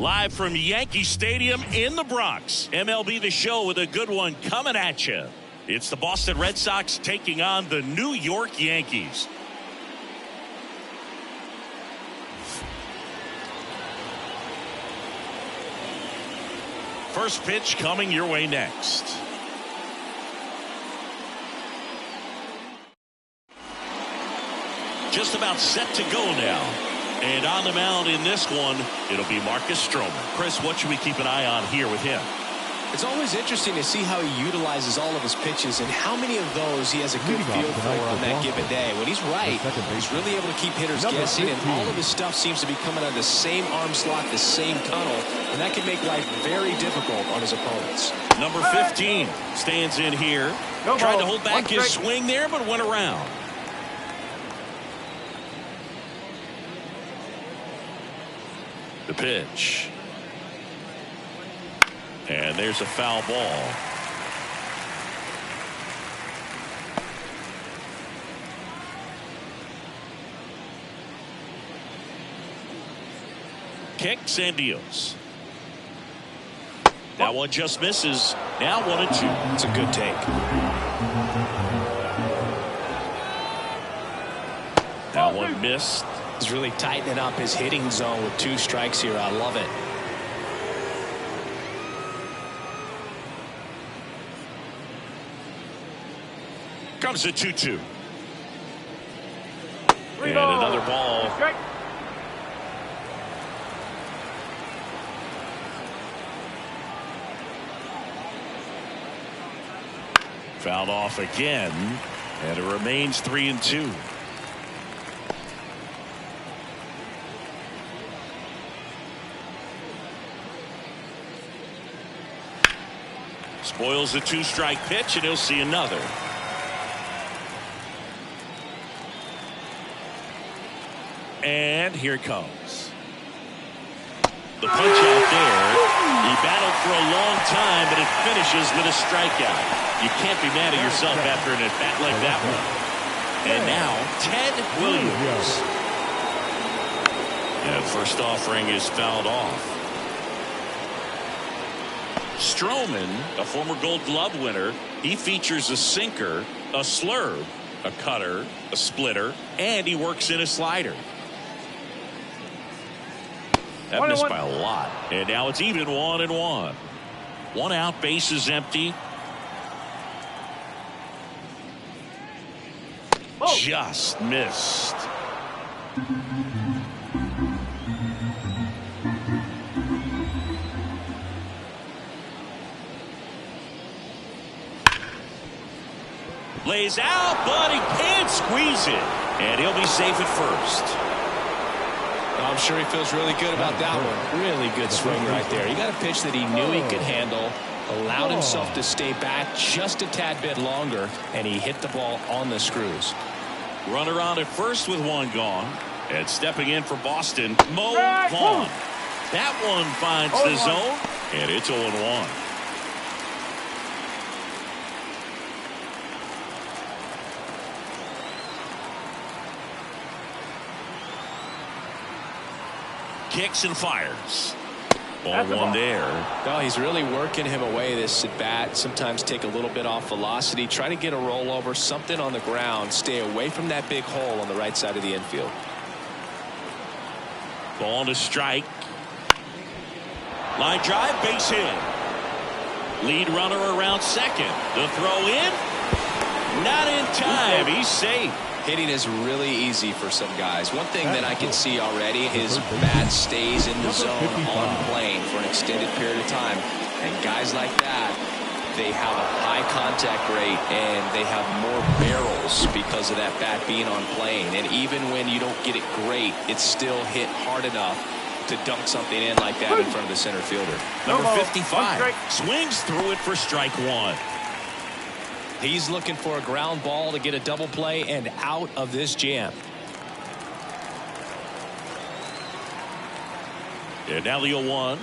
Live from Yankee Stadium in the Bronx. MLB The Show with a good one coming at you. It's the Boston Red Sox taking on the New York Yankees. First pitch coming your way next. Just about set to go now. And on the mound in this one, it'll be Marcus Stroman. Chris, what should we keep an eye on here with him? It's always interesting to see how he utilizes all of his pitches and how many of those he has a good feel for on that given day. When he's right, he's really able to keep hitters guessing, and all of his stuff seems to be coming out of the same arm slot, the same tunnel, and that can make life very difficult on his opponents. Number 15 stands in here. Tried to hold back his swing there, but went around. The pitch. And there's a foul ball. Kicks and deals. That one just misses. Now 1-2. It's a good take. That one missed. He's really tightening up his hitting zone with 2 strikes here. I love it. Comes a 2-2. And another ball. Fouled off again, and it remains 3-2. Spoils the 2-strike pitch, and he'll see another. And here it comes. The punch out there. He battled for a long time, but it finishes with a strikeout. You can't be mad at yourself after an at-bat like that one. And now, Ted Williams. And first offering is fouled off. Stroman, a former Gold Glove winner, he features a sinker, a slurve, a cutter, a splitter, and he works in a slider. That missed by a lot. And now it's even 1-1. 1 out, base is empty. Just missed. Lays out, but he can't squeeze it. And he'll be safe at first. I'm sure he feels really good about that one. Really good swing right there. He got a pitch that he knew he could handle, allowed himself to stay back just a tad bit longer, and he hit the ball on the screws. Runner on at first with 1 gone. And stepping in for Boston, Mo Vaughn. That one finds the zone, and it's 0-1. Kicks and fires. Ball one there. No, he's really working him away this at bat. Sometimes take a little bit off velocity. Try to get a rollover, something on the ground. Stay away from that big hole on the right side of the infield. Ball to strike. Line drive, base hit. Lead runner around second. The throw in. Not in time. He's safe. Hitting is really easy for some guys. One thing that I can see already, his bat stays in the zone on plane for an extended period of time. And guys like that, they have a high contact rate and they have more barrels because of that bat being on plane. And even when you don't get it great, it's still hit hard enough to dunk something in like that in front of the center fielder. Number 55 swings through it for strike one. He's looking for a ground ball to get a double play and out of this jam. And now the 0-1.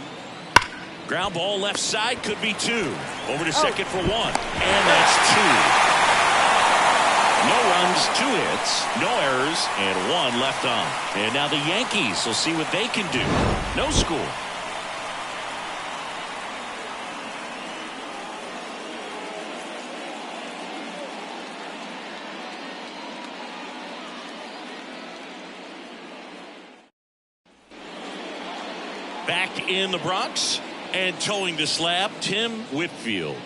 Ground ball left side, could be two. Over to second for one. And that's two. No runs, 2 hits, no errors, and 1 left on. And now the Yankees will see what they can do. No score. Back in the Bronx and towing the slab, Tim Whitfield.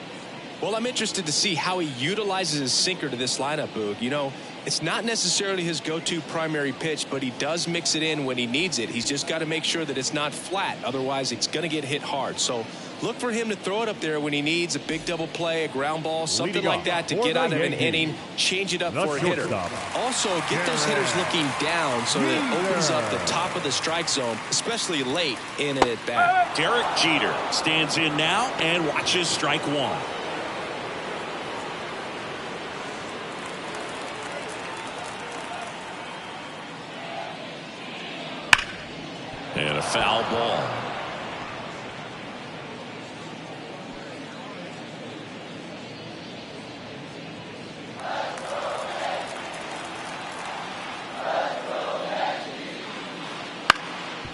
Well, I'm interested to see how he utilizes his sinker to this lineup, Boog. You know, it's not necessarily his go-to primary pitch, but he does mix it in when he needs it. He's just got to make sure that it's not flat. Otherwise, it's going to get hit hard. So look for him to throw it up there when he needs a big double play, a ground ball, something like that to get out of an inning, change it up for a hitter. Also, get those hitters looking down so that it opens up the top of the strike zone, especially late in an at-bat. Derek Jeter stands in now and watches strike one. And a foul ball.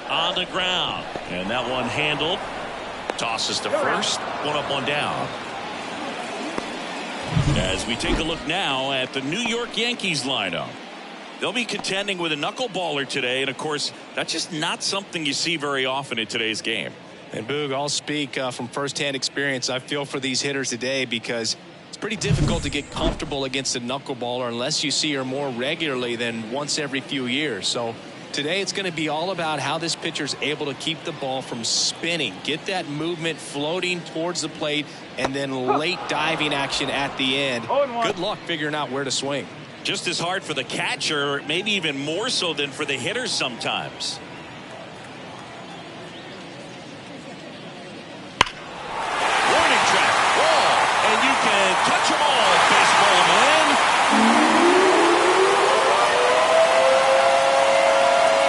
On the ground. And that one handled. Tosses to first. One up, one down. As we take a look now at the New York Yankees lineup. They'll be contending with a knuckleballer today, and of course that's just not something you see very often in today's game. And Boog, I'll speak from firsthand experience. I feel for these hitters today because it's pretty difficult to get comfortable against a knuckleballer unless you see her more regularly than once every few years. So today it's going to be all about how this pitcher's able to keep the ball from spinning, get that movement floating towards the plate, and then late diving action at the end. Good luck figuring out where to swing. Just as hard for the catcher, maybe even more so than for the hitters sometimes. Warning track, ball, and you can touch them all, baseball man.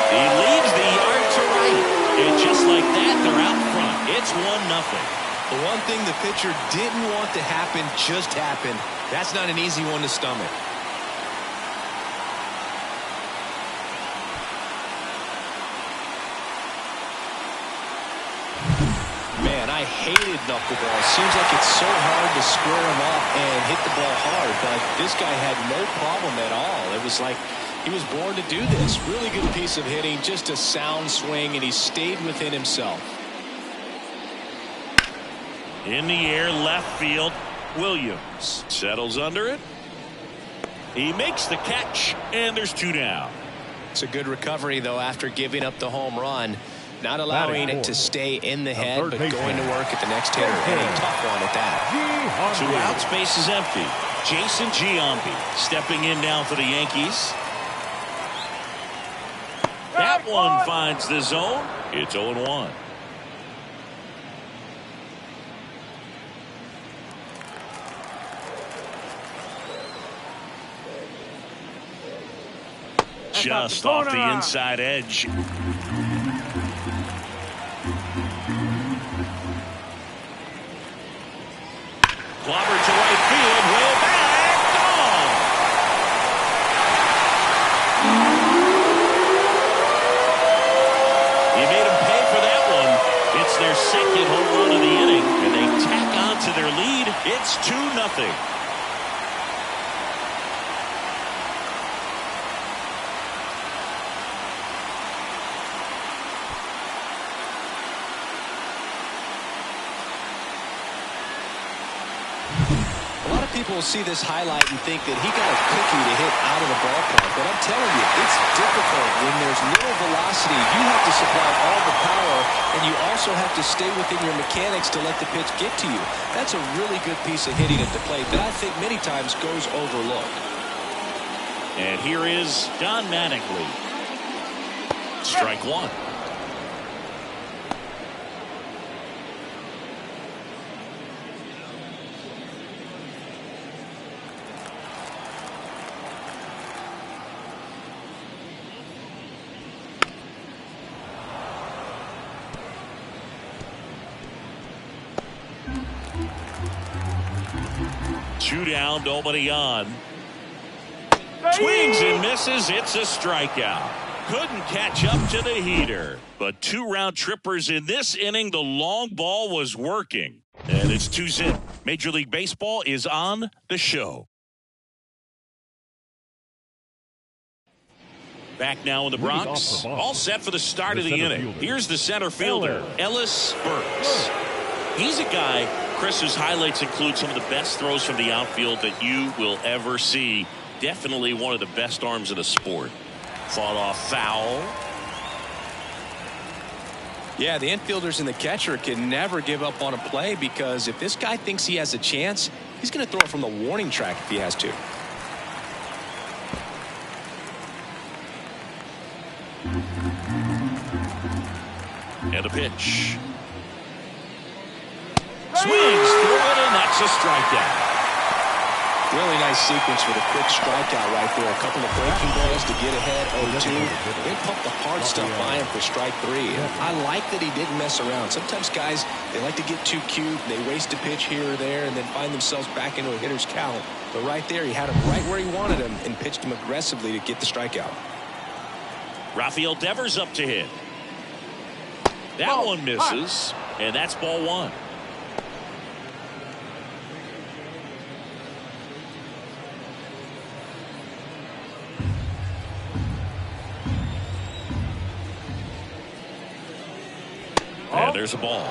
He leaves the yard to right, and just like that, they're out front. It's 1-0. The one thing the pitcher didn't want to happen just happened. That's not an easy one to stomach. I hated knuckleball. Seems like it's so hard to square him up and hit the ball hard, but this guy had no problem at all. It was like he was born to do this. Really good piece of hitting, just a sound swing, and he stayed within himself. In the air, left field, Williams settles under it. He makes the catch, and there's 2 down. It's a good recovery, though, after giving up the home run. Not allowing it to stay in the head, but going to work at the next hitter. And a tough one at that. 2 outs, base is empty. Jason Giambi stepping in now for the Yankees. That one finds the zone. It's 0-1. Just off the inside edge. Clobbered to right field, way back, gone. He made him pay for that one. It's their It's 2-0. People will see this highlight and think that he got a cookie to hit out of the ballpark. But I'm telling you, it's difficult when there's little velocity. You have to supply all the power, and you also have to stay within your mechanics to let the pitch get to you. That's a really good piece of hitting at the plate that I think many times goes overlooked. And here is Don Mattingly. Strike one. Two down, nobody on. Swings and misses. It's a strikeout. Couldn't catch up to the heater. But 2 round trippers in this inning. The long ball was working. And it's 2-0. Major League Baseball is on the show. Back now in the Bronx. All set for the start of the inning. Here's the center fielder, Ellis Burks. He's a guy, Chris, whose highlights include some of the best throws from the outfield that you will ever see. Definitely one of the best arms in the sport. Fought off foul. Yeah, the infielders and the catcher can never give up on a play, because if this guy thinks he has a chance, he's going to throw it from the warning track if he has to. And a pitch. Swings through it, and that's a strikeout. Really nice sequence with a quick strikeout right there. A couple of breaking balls to get ahead 0-2. They pumped the hard stuff by him for strike 3. And I like that he didn't mess around. Sometimes guys, they like to get too cute. They waste a pitch here or there and then find themselves back into a hitter's count. But right there, he had him right where he wanted him and pitched him aggressively to get the strikeout. Rafael Devers up to hit. That one misses, and that's ball 1. And there's a ball.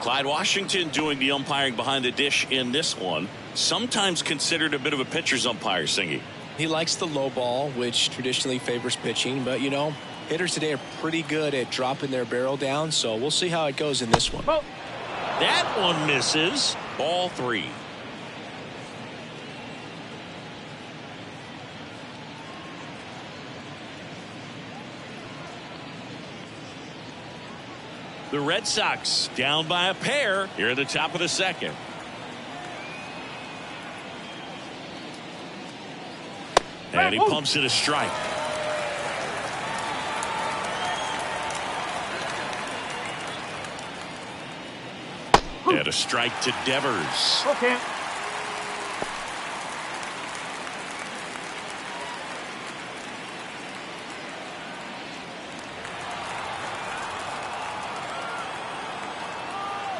Clyde Washington doing the umpiring behind the dish in this one. Sometimes considered a bit of a pitcher's umpire, Singy. He likes the low ball, which traditionally favors pitching. But, you know, hitters today are pretty good at dropping their barrel down. So we'll see how it goes in this one. That one misses. Ball 3. The Red Sox down by a pair here at the top of the second. And he pumps it a strike. And a strike to Devers. Okay.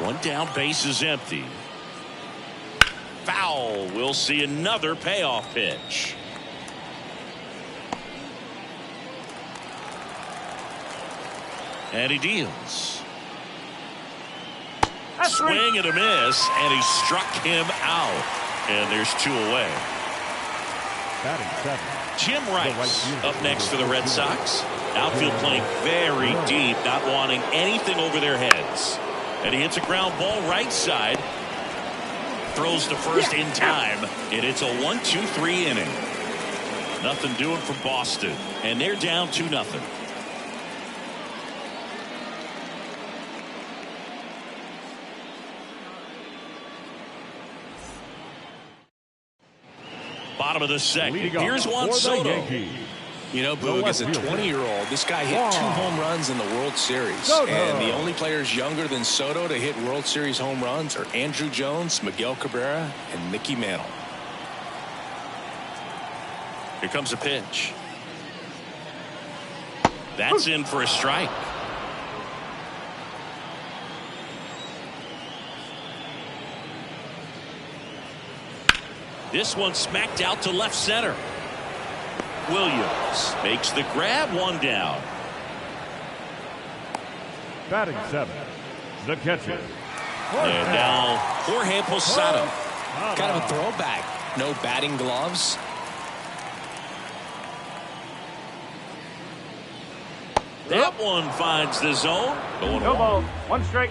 One down, base is empty. Foul. We'll see another payoff pitch. And he deals. Swing and a miss, and he struck him out. And there's 2 away. Jim Rice up next for the Red Sox. Outfield playing very deep, not wanting anything over their heads. And he hits a ground ball right side. Throws to first in time. And it's a 1-2-3 inning. Nothing doing for Boston. And they're down 2-0. Bottom of the second. Here's Juan Soto. You know, Boog, as a 20-year-old, this guy hit 2 home runs in the World Series. And the only players younger than Soto to hit World Series home runs are Andruw Jones, Miguel Cabrera, and Mickey Mantle. Here comes a pitch. That's in for a strike. This one smacked out to left center. Williams makes the grab, one down. Batting 7, the catcher. And now Jorge Posada. Kind of a throwback. No batting gloves. That one finds the zone. Going No on. ball, 1 strike.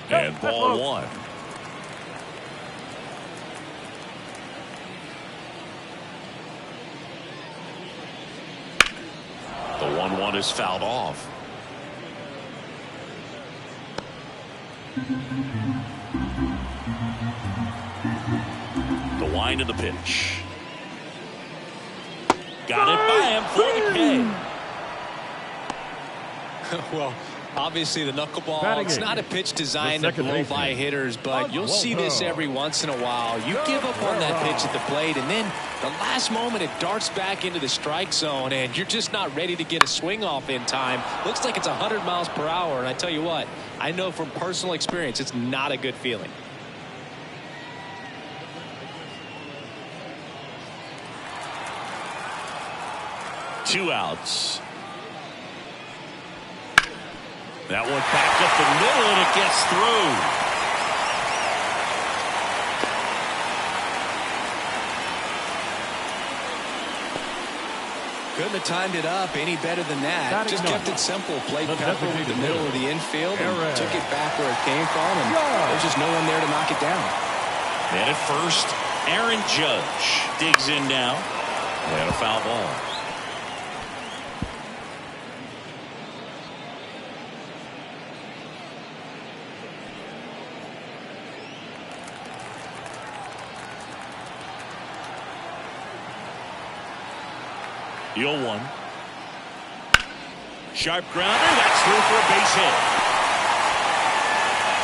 And ball 1. The 1-1 is fouled off. The wind of the pitch. Got it by him for the K. Well, obviously the knuckleball, Batting it's eight. not a pitch designed The to second blow baseman. by hitters, but you'll see this every once in a while. You give up on that pitch at the plate, and then the last moment it darts back into the strike zone, and you're just not ready to get a swing off in time. Looks like it's 100 miles per hour, and I tell you what, I know from personal experience it's not a good feeling. Two outs. That one back up the middle, and it gets through. Couldn't have timed it up any better than that. Batting Just kept nine. it simple. Played The pepper with the designated middle of hitter. the infield and Error. took it back where it came from, and there's just no one there to knock it down. And at first, Aaron Judge digs in now. And a foul ball. The 0-1. Sharp grounder. That's through for a base hit.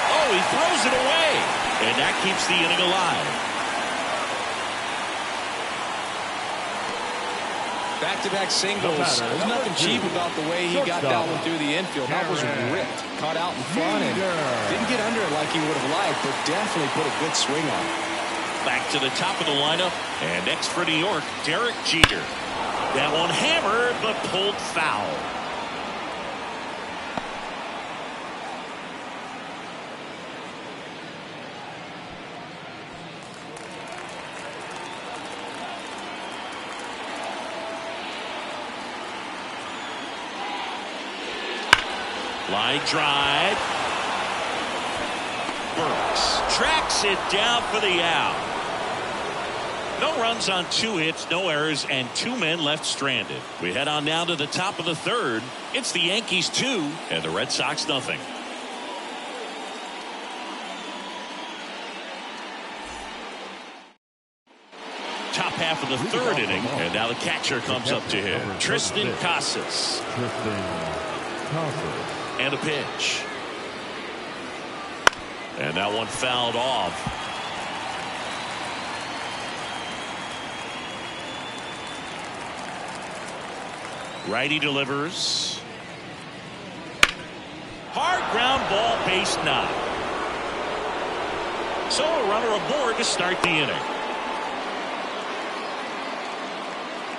Oh, he throws it away. And that keeps the inning alive. Back-to-back singles. There's nothing cheap about the way he got that one through the infield. That was ripped. Caught out in front and didn't get under it like he would have liked, but definitely put a good swing on it. Back to the top of the lineup. And next for New York, Derek Jeter. That one hammered, but pulled foul. Line drive. Burks tracks it down for the out. No runs on 2 hits, no errors, and 2 men left stranded. We head on now to the top of the third. It's the Yankees 2 and the Red Sox nothing. Top half of the third inning, and now the catcher comes up to him. Tristan Casas. And a pitch. And that one fouled off. Righty delivers. Hard ground ball, base knock. So a runner aboard to start the inning.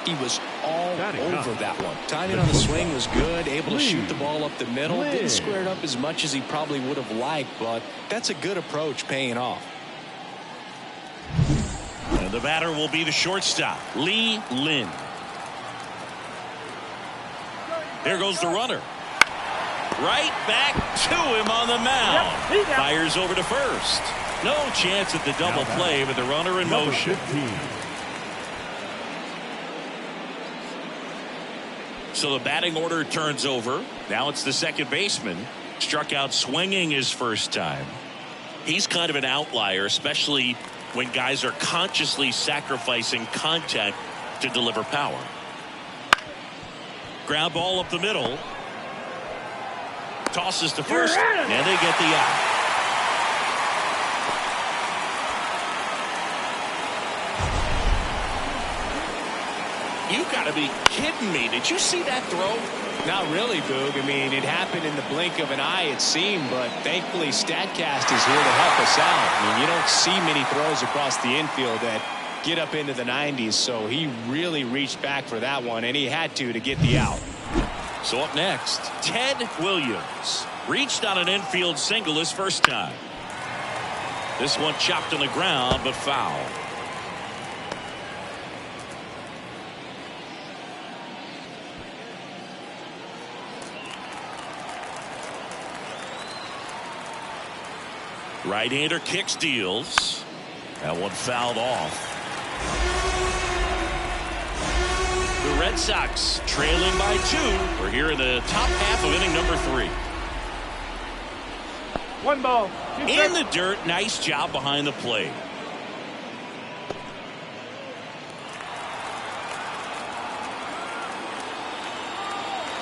He was all over that one. Timing on the swing was good. Able to shoot the ball up the middle. Didn't square it up as much as he probably would have liked, but that's a good approach paying off. And the batter will be the shortstop, Lee Lin. There goes the runner. Right back to him on the mound. Fires over to first. No chance at the double play with the runner in motion. So the batting order turns over. Now it's the second baseman. Struck out swinging his first time. He's kind of an outlier, especially when guys are consciously sacrificing contact to deliver power. Ground ball up the middle. Tosses to first, and they get the out. You got to I mean, kidding me. Did you see that throw? Not really, Boog. I mean, it happened in the blink of an eye, it seemed, but thankfully StatCast is here to help us out. I mean, you don't see many throws across the infield that get up into the 90s, so he really reached back for that one, and he had to get the out. So up next, Ted Williams. Reached on an infield single his first time. This one chopped on the ground, but foul. Right-hander kicks, deals. That one fouled off. The Red Sox trailing by 2. We're here in the top half of inning number 3. 1 ball. In the dirt. Nice job behind the plate.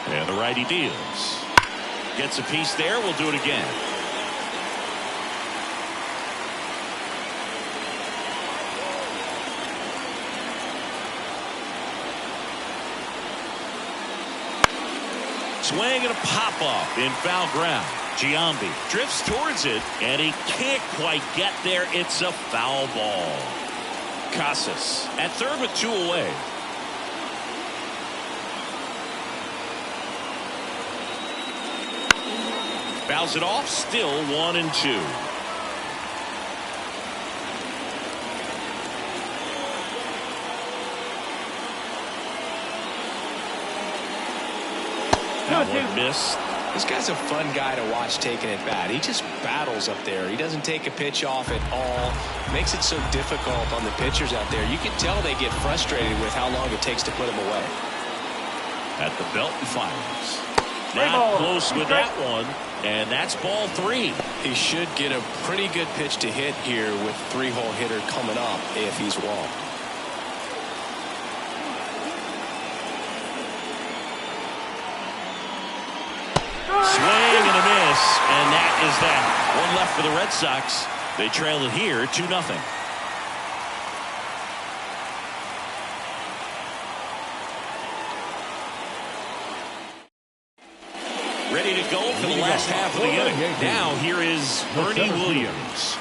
And the righty deals. Gets a piece there. We'll do it again. Swing and a pop-up in foul ground. Giambi drifts towards it, and he can't quite get there. It's a foul ball. Casas at third with 2 away. Fouls it off, still 1-2. That one missed. This guy's a fun guy to watch taking at bat. He just battles up there. He doesn't take a pitch off at all. Makes it so difficult on the pitchers out there. You can tell they get frustrated with how long it takes to put him away. At the belt and fires. Not close with that one, and that's ball 3. He should get a pretty good pitch to hit here with 3-hole hitter coming up if he's walked. Swing and a miss, and that is that. One left for the Red Sox. They trail it here 2-0. Ready to go for the last half of the inning. Now here is Bernie Williams.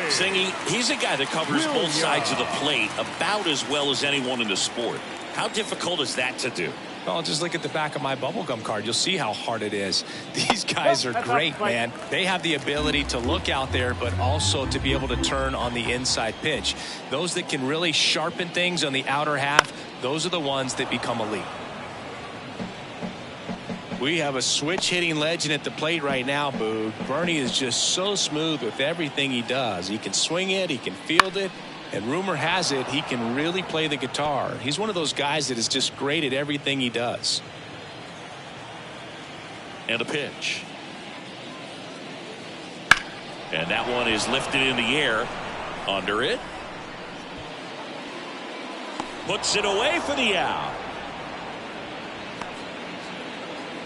Singy, he's a guy that covers both sides of the plate about as well as anyone in the sport. How difficult is that to do? Well, just look at the back of my bubblegum card. You'll see how hard it is. These guys are great, man. They have the ability to look out there, but also to be able to turn on the inside pitch. Those that can really sharpen things on the outer half, those are the ones that become elite. We have a switch hitting legend at the plate right now, Boog. Bernie is just so smooth with everything he does. He can swing it, he can field it, and rumor has it he can really play the guitar. He's one of those guys that is just great at everything he does. And a pitch. And that one is lifted in the air. Under it. Puts it away for the out.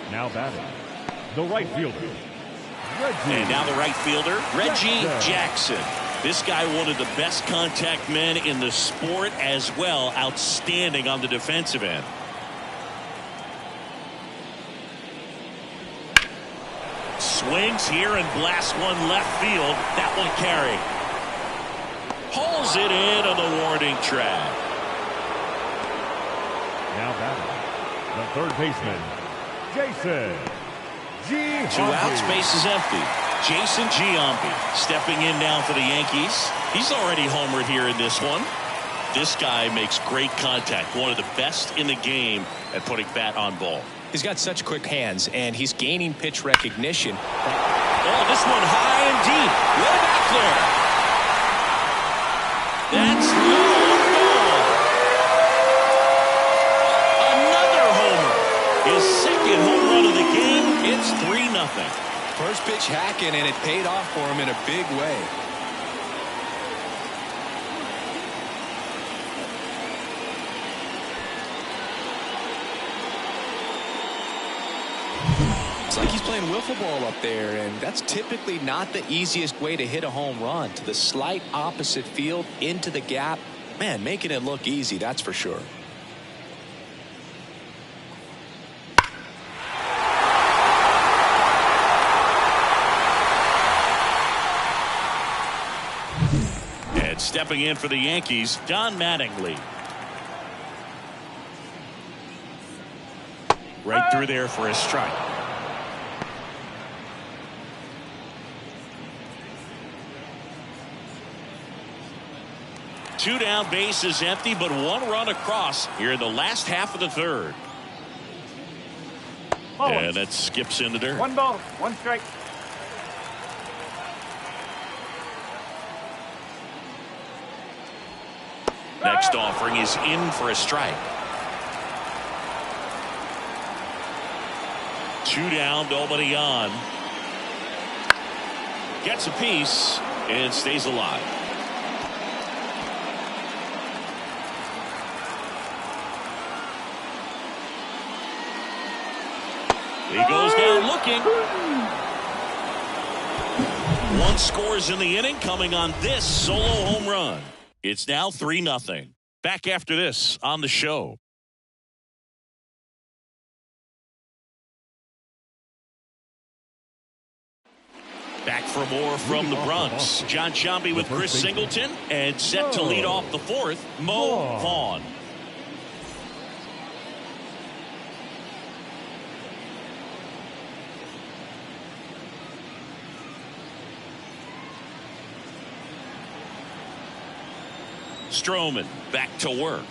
Now batting, the right fielder, Reggie. And now the right fielder, Reggie Jackson. This guy, one of the best contact men in the sport as well. Outstanding on the defensive end. Swings here and blasts one left field. That one carried. Pulls it in on the warning track. Now batting, the third baseman, Jason Giambi. 2 outs, base is empty. Jason Giambi stepping in now for the Yankees. He's already homered here in this one. This guy makes great contact. One of the best in the game at putting bat on ball. He's got such quick hands, and he's gaining pitch recognition. Oh, this one high and deep. Way back there. That's low ball. Another homer. His second home run of the game. It's 3-0. First pitch hacking, and it paid off for him in a big way. It's like he's playing wiffle ball up there, and that's typically not the easiest way to hit a home run. To the slight opposite field, into the gap. Man, making it look easy, that's for sure. Stepping in for the Yankees, Don Mattingly. Right through there for a strike. Two down, bases empty, but one run across here in the last half of the third. And that skips into dirt. 1 ball, 1 strike. Next offering is in for a strike. 2 down, nobody on. Gets a piece and stays alive. He goes down looking. 1 scores in the inning, coming on this solo home run. It's now 3-0. Back after this on the show. Back for more from the Bronx. John Shambi with Chris Singleton, and set to lead off the 4th, Mo Vaughn. Stroman back to work.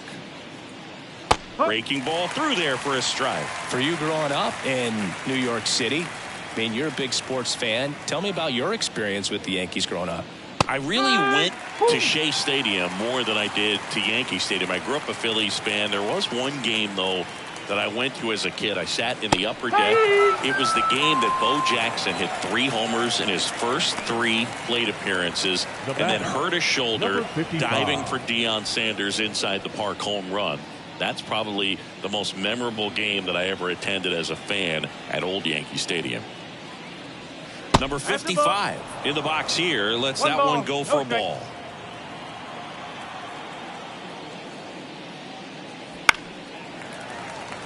Breaking ball through there for a strike. For you growing up in New York City, I mean, you're a big sports fan. Tell me about your experience with the Yankees growing up. I really went to Shea Stadium more than I did to Yankee Stadium. I grew up a Phillies fan. There was one game, though, that I went to as a kid. I sat in the upper deck. It was the game that Bo Jackson hit 3 homers in his first 3 plate appearances and then hurt his shoulder diving for Deion Sanders inside the park home run. That's probably the most memorable game that I ever attended as a fan at Old Yankee Stadium. Number 55 in the box here. Lets that one go for a ball.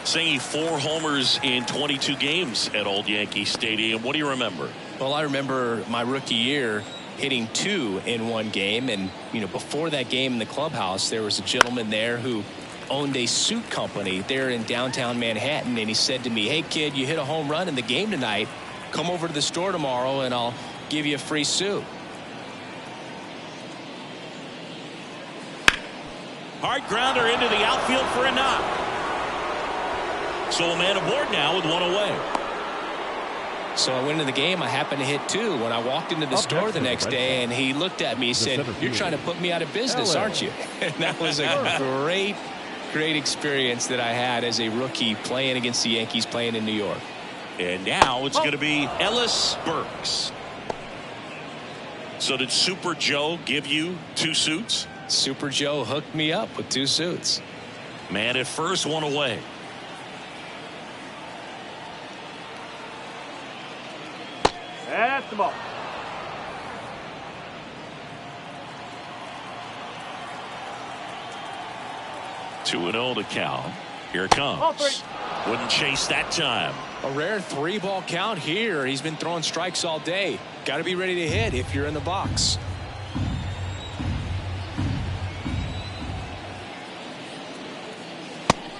Saying 4 homers in 22 games at Old Yankee Stadium. What do you remember? Well, I remember my rookie year hitting 2 in 1 game. And, you know, before that game in the clubhouse, there was a gentleman there who owned a suit company there in downtown Manhattan. And he said to me, "Hey, kid, you hit a home run in the game tonight. Come over to the store tomorrow and I'll give you a free suit." Hard grounder into the outfield for a knock. So a man aboard now with 1 away. So I went into the game. I happened to hit 2 when I walked into the store the next day, and he looked at me and said, "You're trying to put me out of business, aren't you?" And that was a great experience that I had as a rookie playing against the Yankees, playing in New York. And now it's going to be Ellis Burks. So did Super Joe give you 2 suits? Super Joe hooked me up with 2 suits. Man at first, 1 away. That's the ball. 2-0 to count. Here it comes. Wouldn't chase that time. A rare 3-ball count here. He's been throwing strikes all day. Got to be ready to hit if you're in the box.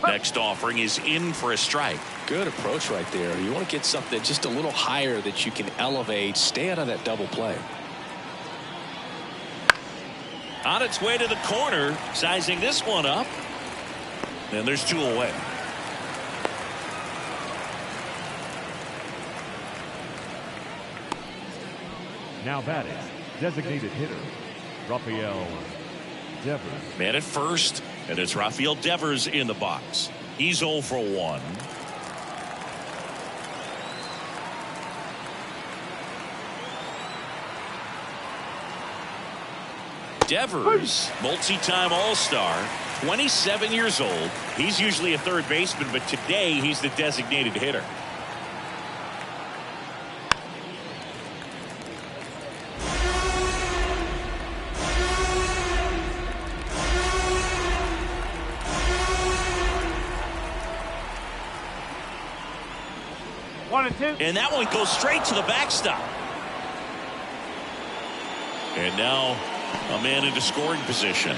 Next offering is in for a strike. Good approach right there. You want to get something just a little higher that you can elevate. Stay out of that double play. On its way to the corner, sizing this one up. And there's 2 away. Now batting, designated hitter, Rafael Devers. Man at first, and it's Rafael Devers in the box. He's 0 for 1. Devers, multi-time All-Star, 27 years old. He's usually a third baseman, but today he's the designated hitter. One and two. And that one goes straight to the backstop. And now A man into scoring position.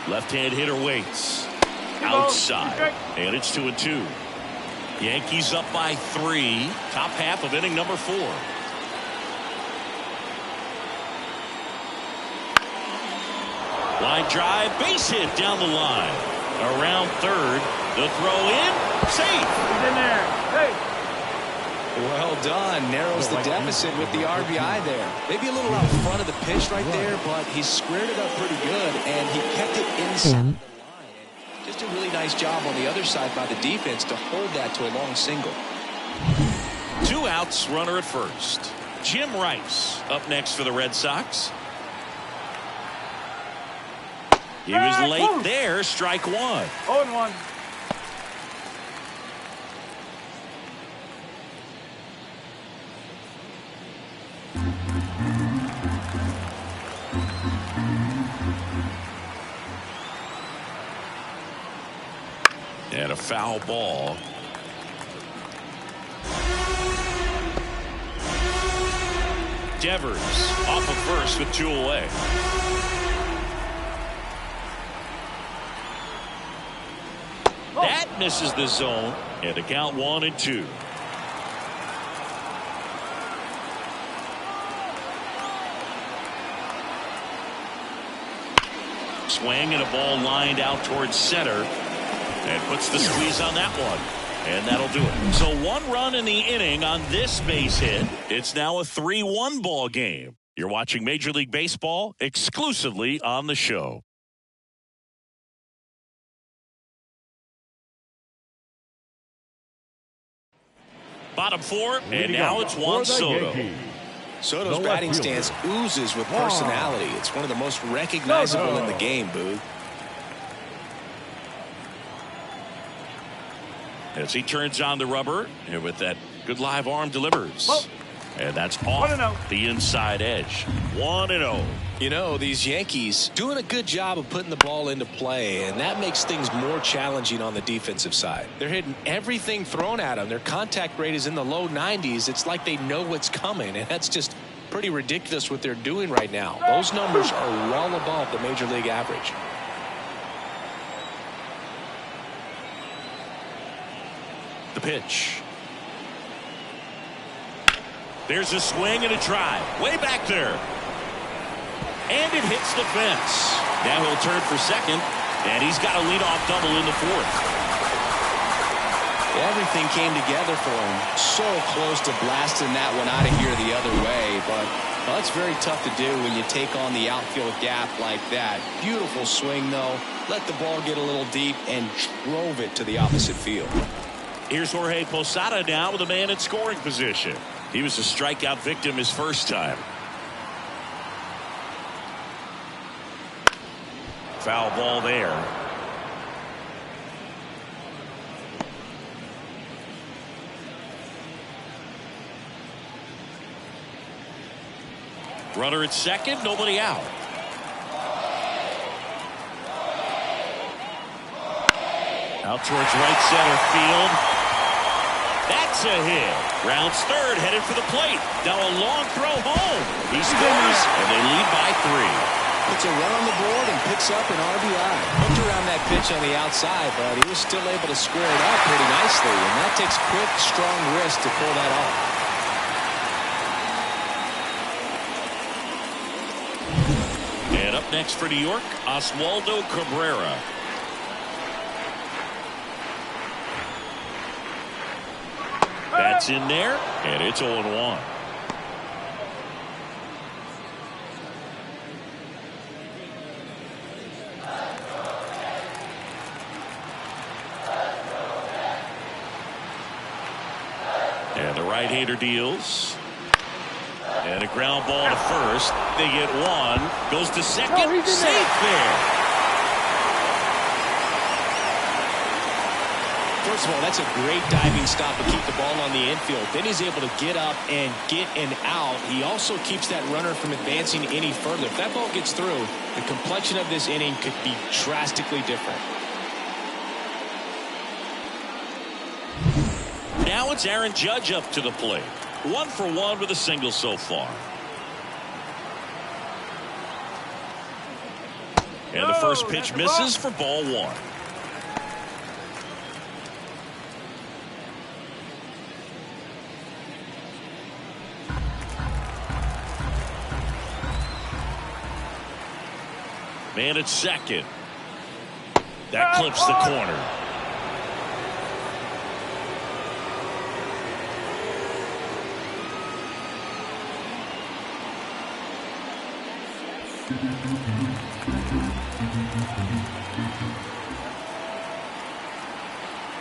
Left-hand hitter waits. Outside. And it's 2-2. Yankees up by 3. Top half of inning number 4. Line drive, base hit down the line. Around third. The throw in. Safe. He's in there. Hey. Well done. Narrows the deficit with the RBI there. Maybe a little out front of the pitch right there, but he squared it up pretty good, and he kept it inside the line. And just a really nice job on the other side by the defense to hold that to a long single. 2 outs, runner at first. Jim Rice up next for the Red Sox. He was late there. Strike 1. 0-1. And a foul ball. Devers off of first with 2 away. That misses the zone. And the count 1-2. Swing and a ball lined out towards center. And puts the squeeze on that one. And that'll do it. So 1 run in the inning on this base hit. It's now a 3-1 ball game. You're watching Major League Baseball exclusively on the show. Bottom 4, and now it's Juan Soto. Soto's batting stance oozes with personality. It's one of the most recognizable in the game, Booth. As he turns on the rubber, and with that good live arm delivers. And that's off the inside edge. 1-0. You know, these Yankees doing a good job of putting the ball into play, and that makes things more challenging on the defensive side. They're hitting everything thrown at them. Their contact rate is in the low 90s. It's like they know what's coming, and that's just pretty ridiculous what they're doing right now. Those numbers are well above the Major League average. The pitch. There's a swing and a drive. Way back there. And it hits the fence. Now he'll turn for second. And he's got a leadoff double in the 4th. Everything came together for him. So close to blasting that one out of here the other way. But well, it's very tough to do when you take on the outfield gap like that. Beautiful swing, though. Let the ball get a little deep and drove it to the opposite field. Here's Jorge Posada now with a man in scoring position. He was a strikeout victim his first time. Foul ball there. Runner at second, nobody out. Out towards right center field. That's a hit. Rounds third, headed for the plate. Now a long throw home. He scores, and they lead by 3. Puts a run on the board and picks up an RBI. Hooked around that pitch on the outside, but he was still able to square it up pretty nicely, and that takes quick, strong wrist to pull that off. And up next for New York, Oswaldo Cabrera. That's in there, and it's 0-1. And the right-hander deals. And a ground ball to first. They get 1. Goes to second. Safe there. First of all, that's a great diving stop to keep the ball on the infield. Then he's able to get up and get an out. He also keeps that runner from advancing any further. If that ball gets through, the complexion of this inning could be drastically different. Now it's Aaron Judge up to the plate. 1 for 1 with a single so far. And the first pitch misses for ball 1. Man at second. That clips the corner.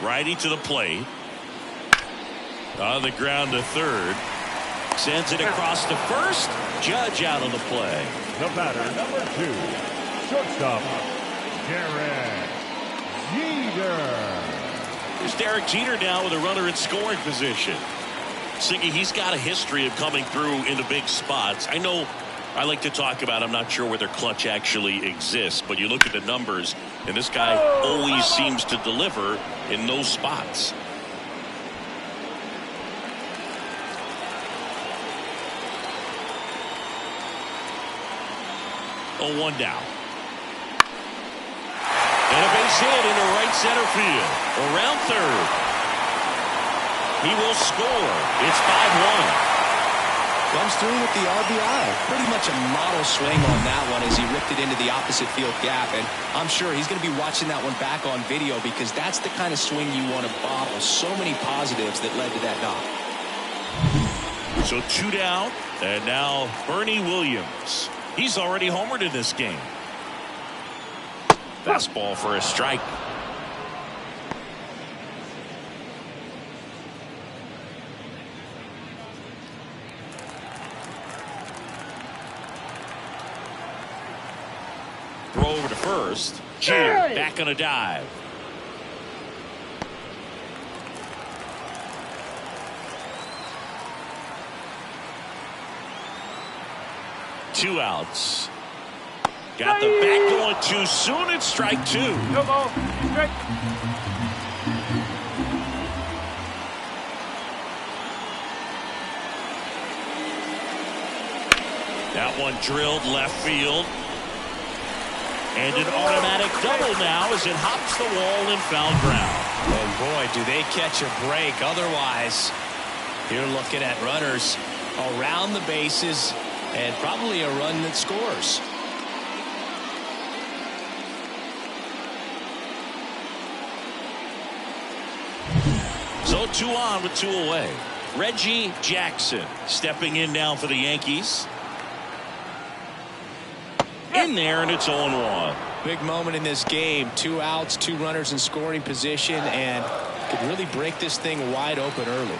Righty to the plate. On the ground to third. Sends it across to first. Judge out of the play. The batter, number 2, shortstop, Derek Jeter. There's Derek Jeter now with a runner in scoring position. Siggy, he's got a history of coming through into big spots. I know I like to talk about, I'm not sure whether clutch actually exists, but you look at the numbers, and this guy always seems to deliver in those spots. Oh, 1 down. And a base hit into right center field. Around third. He will score. It's 5-1. Comes through with the RBI. Pretty much a model swing on that one as he ripped it into the opposite field gap. And I'm sure he's going to be watching that one back on video because that's the kind of swing you want to bottle. So many positives that led to that knock. So 2 down. And now Bernie Williams. He's already homered in this game. Fastball for a strike. Throw over to first. Jeter back on a dive. Two outs. Got the bat going too soon. It's strike 2. No ball. Strike. That one drilled left field. And an automatic double now as it hops the wall in foul ground. And boy, do they catch a break. Otherwise, you're looking at runners around the bases and probably a run that scores. So 2 on with 2 away. Reggie Jackson stepping in now for the Yankees. In there, and it's 0-1. Big moment in this game. 2 outs, 2 runners in scoring position, and could really break this thing wide open early.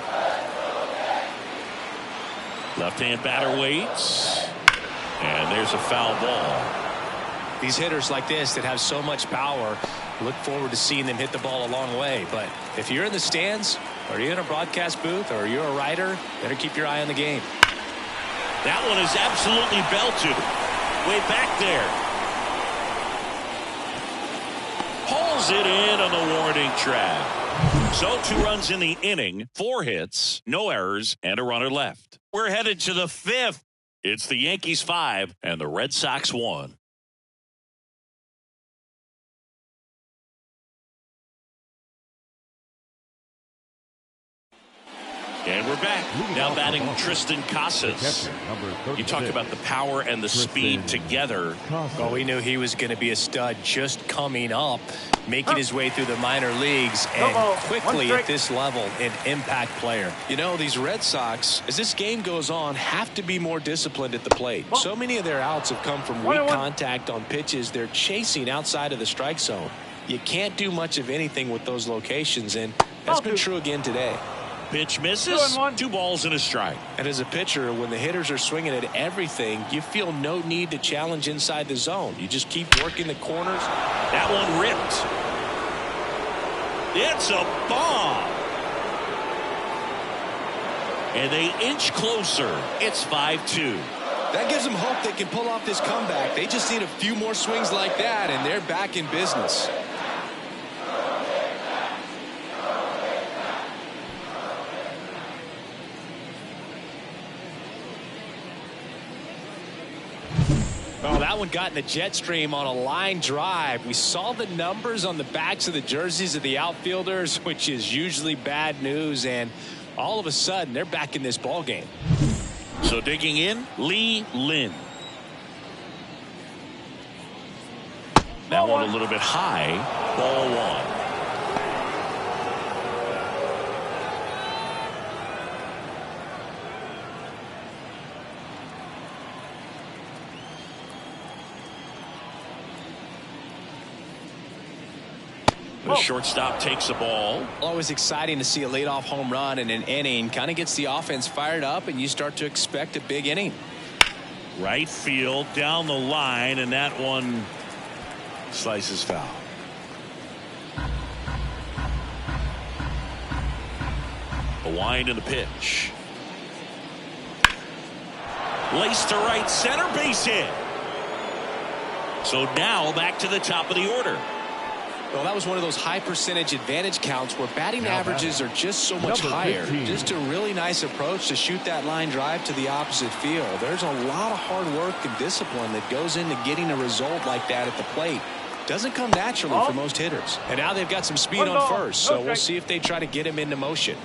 Left-hand batter waits. And there's a foul ball. These hitters like this that have so much power, look forward to seeing them hit the ball a long way. But if you're in the stands, or you're in a broadcast booth, or you're a writer, better keep your eye on the game. That one is absolutely belted. Way back there. Pulls it in on the warning track. So 2 runs in the inning, 4 hits, no errors, and a runner left. We're headed to the 5th. It's the Yankees 5 and the Red Sox 1. And we're back. Now batting Tristan Casas. You talk about the power and the speed together. Well, we knew he was going to be a stud just coming up, making his way through the minor leagues, and quickly at this level, an impact player. You know, these Red Sox, as this game goes on, have to be more disciplined at the plate. So many of their outs have come from weak contact on pitches they're chasing outside of the strike zone. You can't do much of anything with those locations, and that's been true again today. Pitch misses. 2 balls and a strike. And as a pitcher, when the hitters are swinging at everything, you feel no need to challenge inside the zone. You just keep working the corners. That one ripped. It's a bomb. And they inch closer. It's 5-2. That gives them hope they can pull off this comeback. They just need a few more swings like that, and they're back in business. Oh, that one got in the jet stream on a line drive. We saw the numbers on the backs of the jerseys of the outfielders, which is usually bad news, and all of a sudden they're back in this ball game. So digging in, Lee Lin. That one a little bit high. Ball one. The shortstop takes the ball. Always exciting to see a leadoff home run in an inning. Kind of gets the offense fired up, and you start to expect a big inning. Right field, down the line, and that one slices foul. A wind in the pitch. Laced to right center, base hit. So now back to the top of the order. Well, that was one of those high percentage advantage counts where batting averages are just so much higher. Just a really nice approach to shoot that line drive to the opposite field. There's a lot of hard work and discipline that goes into getting a result like that at the plate. Doesn't come naturally for most hitters. And now they've got some speed on first, so we'll see if they try to get him into motion.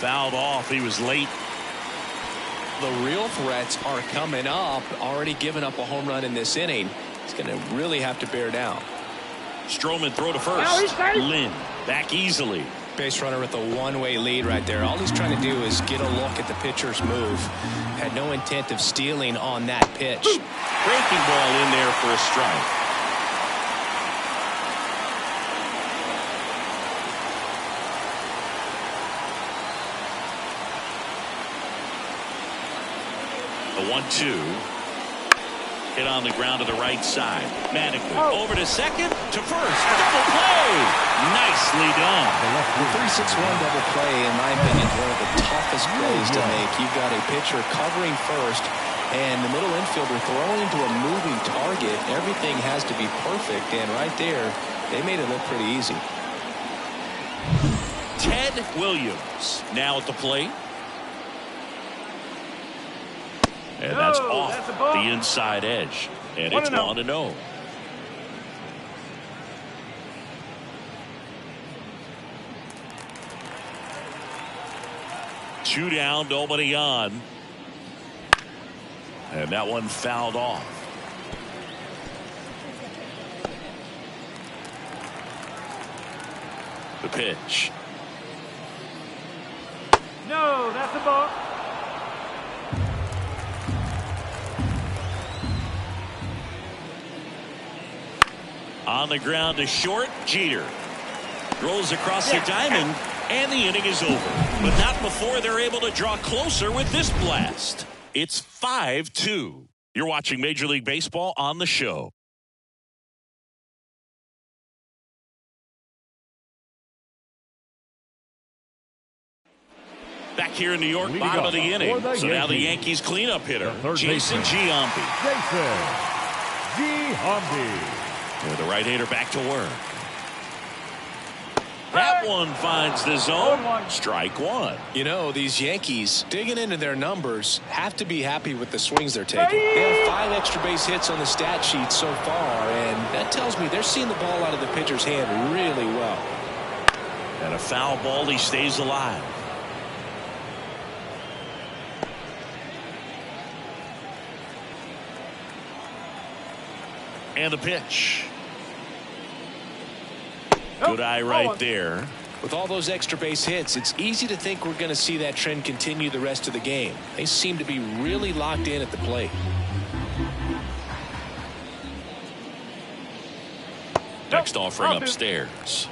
Fouled off. He was late. The real threats are coming up. Already given up a home run in this inning. He's going to really have to bear down. Stroman throw to first. Lynn back easily. Base runner with a one-way lead right there. All he's trying to do is get a look at the pitcher's move. Had no intent of stealing on that pitch. Breaking ball in there for a strike. The 1-2. Hit on the ground to the right side. Mannequin over to second, to first. Double play. Nicely done. The 3-6-1 double play, in my opinion, is one of the toughest plays to make. You've got a pitcher covering first, and the middle infielder throwing into a moving target. Everything has to be perfect, and right there, they made it look pretty easy. Ted Williams now at the plate. And that's off the inside edge. And it's 1-0. Two down, nobody on. And that one fouled off. The pitch. No, that's a ball. On the ground to short, Jeter. Rolls across the diamond, and the inning is over. But not before they're able to draw closer with this blast. It's 5-2. You're watching Major League Baseball on the show. Back here in New York, bottom of the inning. So now the Yankees cleanup hitter, Jason Giambi. And the right-hander back to work. That one finds the zone. Strike one. You know, these Yankees, digging into their numbers, have to be happy with the swings they're taking. They have 5 extra base hits on the stat sheet so far, and that tells me they're seeing the ball out of the pitcher's hand really well. And a foul ball, he stays alive. And the pitch. Good eye right there. With all those extra base hits, it's easy to think we're going to see that trend continue the rest of the game. They seem to be really locked in at the plate. Next offering upstairs.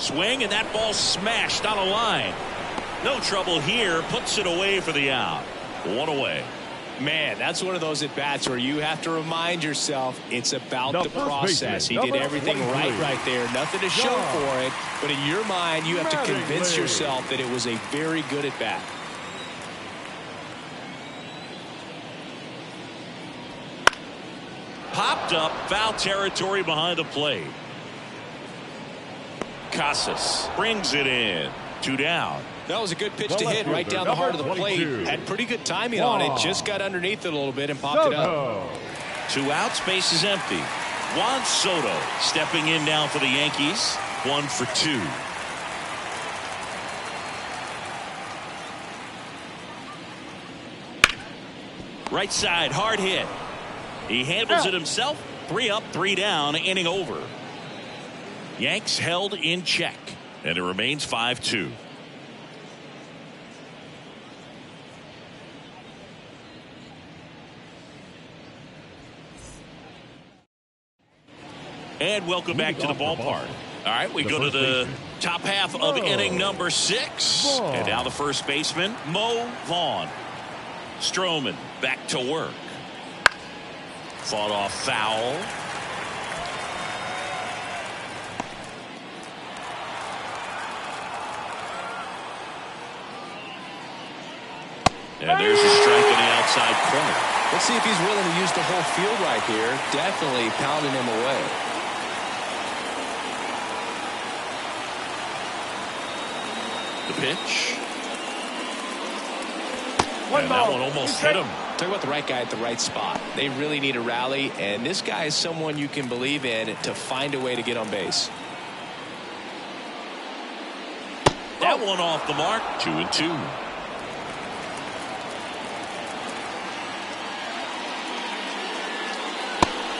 Swing, and that ball smashed on a line. No trouble here. Puts it away for the out. One away. Man, that's one of those at-bats where you have to remind yourself it's about the process. He did everything right there. Nothing to show for it. But in your mind, you have to convince yourself that it was a very good at-bat. Popped up, foul territory behind the plate. Casas brings it in. 2 down. That was a good pitch to hit right down the heart of the plate. Had pretty good timing on it. Just got underneath it a little bit and popped it up. 2 outs, base is empty. Juan Soto stepping in now for the Yankees. 1 for 2. Right side, hard hit. He handles it himself. 3 up, 3 down, inning over. Yanks held in check, and it remains 5-2. And welcome back to the ballpark. All right, we go to the top half of inning number 6. And now the first baseman, Mo Vaughn. Stroman back to work. Fought off foul. And there's a strike in the outside corner. Let's see if he's willing to use the whole field right here. Definitely pounding him away. The pitch. And that one almost hit him. Talk about the right guy at the right spot. They really need a rally, and this guy is someone you can believe in to find a way to get on base. That one off the mark. 2-2.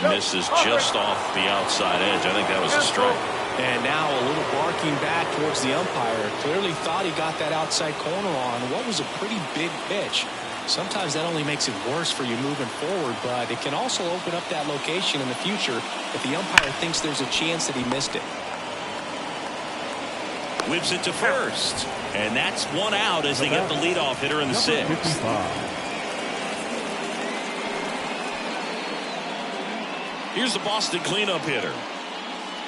Misses just off the outside edge. I think that was a strike. And now a little barking back towards the umpire. Clearly thought he got that outside corner on what was a pretty big pitch. Sometimes that only makes it worse for you moving forward, but it can also open up that location in the future if the umpire thinks there's a chance that he missed it. Whips it to first. And that's 1 out as they get the leadoff hitter in the 6th. Here's the Boston cleanup hitter.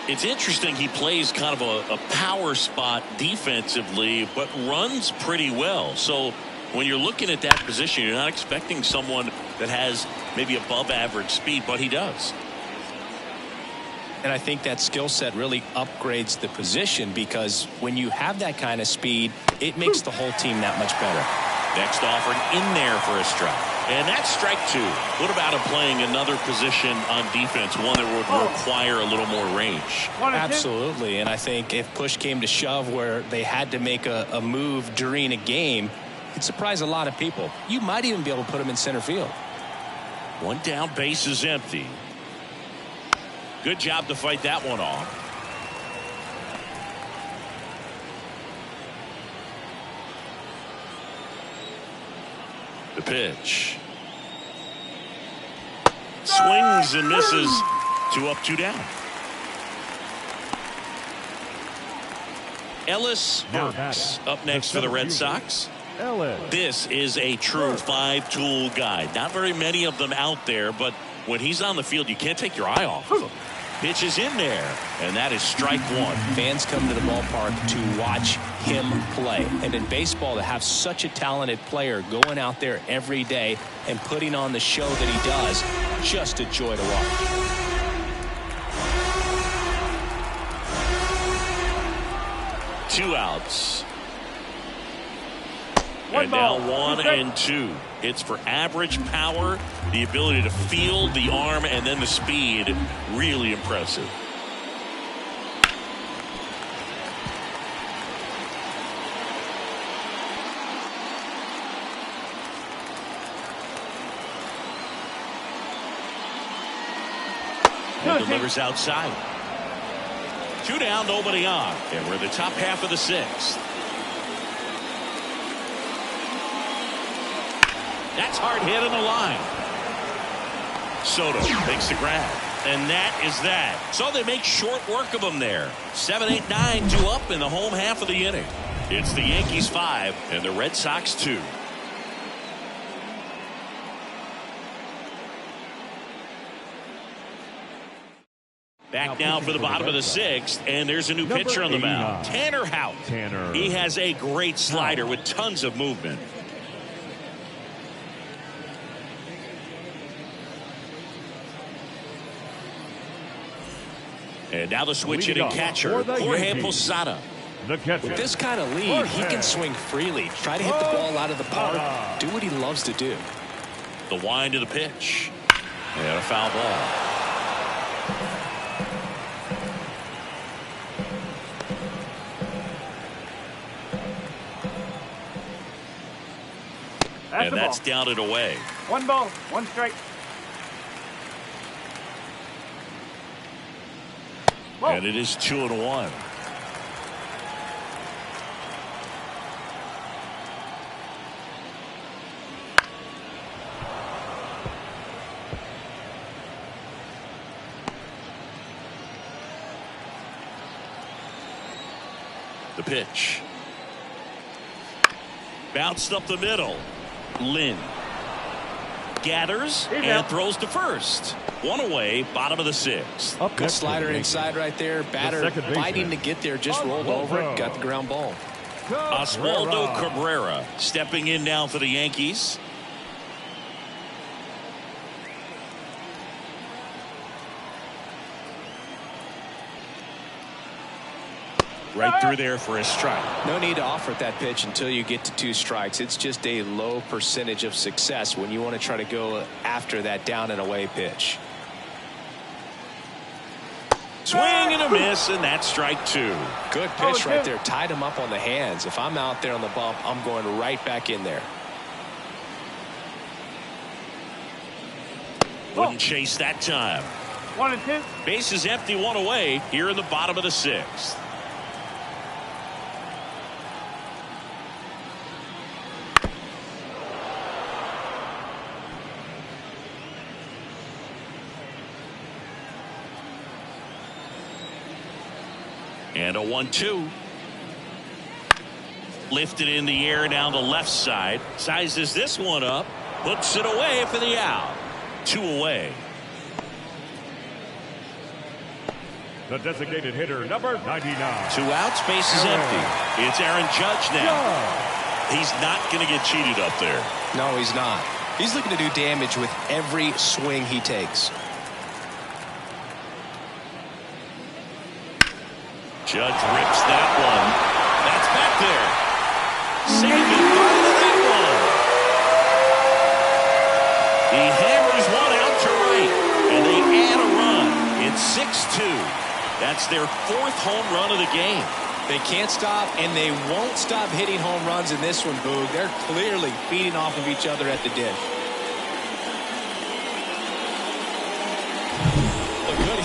It's interesting he plays kind of a power spot defensively, but runs pretty well. So when you're looking at that position, you're not expecting someone that has maybe above average speed, but he does. And I think that skill set really upgrades the position because when you have that kind of speed, it makes the whole team that much better. Next offered in there for a strike. And that's strike 2. What about him playing another position on defense, one that would require a little more range? Absolutely. And I think if push came to shove where they had to make a move during a game, it'd surprise a lot of people. You might even be able to put him in center field. 1 down, base is empty. Good job to fight that one off. The pitch. Swings and misses. 2 up, 2 down. Ellis Burks up next for the Red Sox. This is a true 5-tool guy. Not very many of them out there, but when he's on the field, you can't take your eye off of him. Pitch is in there, and that is strike 1. Fans come to the ballpark to watch him play. And in baseball, to have such a talented player going out there every day and putting on the show that he does, just a joy to watch. Two outs. And now 1 and 2. Hits for average power, the ability to field, the arm, and then the speed. Really impressive. And delivers outside. 2 down, nobody on. And we're in the top half of the 6th. That's hard hit on the line. Soto makes the grab. And that is that. So they make short work of them there. 7, 8, 9, 2 up in the home half of the inning. It's the Yankees 5 and the Red Sox 2. Back now for the bottom of the 6th, and there's a new pitcher on the mound. Tanner Houck. He has a great slider with tons of movement. And now the switch hitting catcher, Jorge Posada. With this kind of lead, he can swing freely, try to hit the ball out of the park, do what he loves to do. The wind to the pitch. And a foul ball. And that's down and away. 1 ball, 1 strike. Whoa. And it is 2-1. The pitch. Bounced up the middle. Lynn gathers and throws to first. 1 away, bottom of the 6th. Good slider inside right there. Batter fighting to get there, just rolled over it, got the ground ball. Oswaldo Cabrera stepping in now for the Yankees. Right through there for a strike. No need to offer that pitch until you get to 2 strikes. It's just a low percentage of success when you want to try to go after that down and away pitch. Swing and a miss, and that's strike 2. Good pitch right there. Tied him up on the hands. If I'm out there on the bump, I'm going right back in there. Wouldn't chase that time. 1 and 2. Base is empty, 1 away here in the bottom of the 6th. And a 1-2. Lifted in the air down the left side. Sizes this one up. Puts it away for the out. 2 away. The designated hitter, number 99. 2 outs, base is empty. It's Aaron Judge now. He's not going to get cheated up there. No, he's not. He's looking to do damage with every swing he takes. Judge rips that one. That's back there. Saving part of that one. He hammers one out to right, and they add a run. It's 6-2. That's their 4th home run of the game. They can't stop, and they won't stop hitting home runs in this one, Boog. They're clearly feeding off of each other at the dish.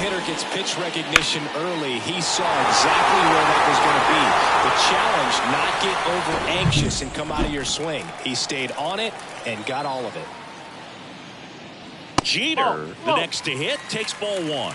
Hitter gets pitch recognition early. He saw exactly where that was going to be. The challenge, not get over anxious and come out of your swing. He stayed on it and got all of it. Jeter, the next to hit, takes ball 1.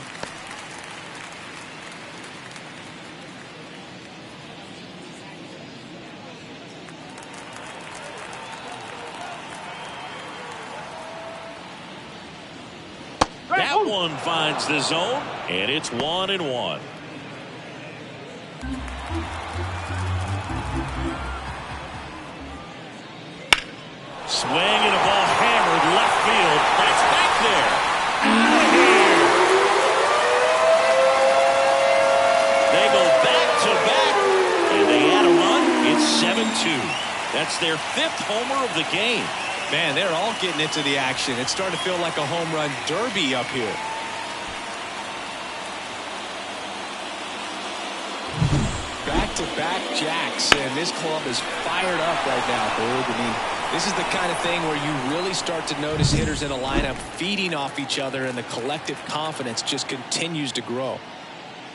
That one finds the zone, and it's 1-1. Swing and a ball hammered left field. That's back there. Out of here. They go back to back, and they add a run. It's 7-2. That's their 5th homer of the game. Man, they're all getting into the action. It's starting to feel like a home run derby up here. Back-to-back jacks, and this club is fired up right now, Boog. I mean, this is the kind of thing where you really start to notice hitters in a lineup feeding off each other, and the collective confidence just continues to grow.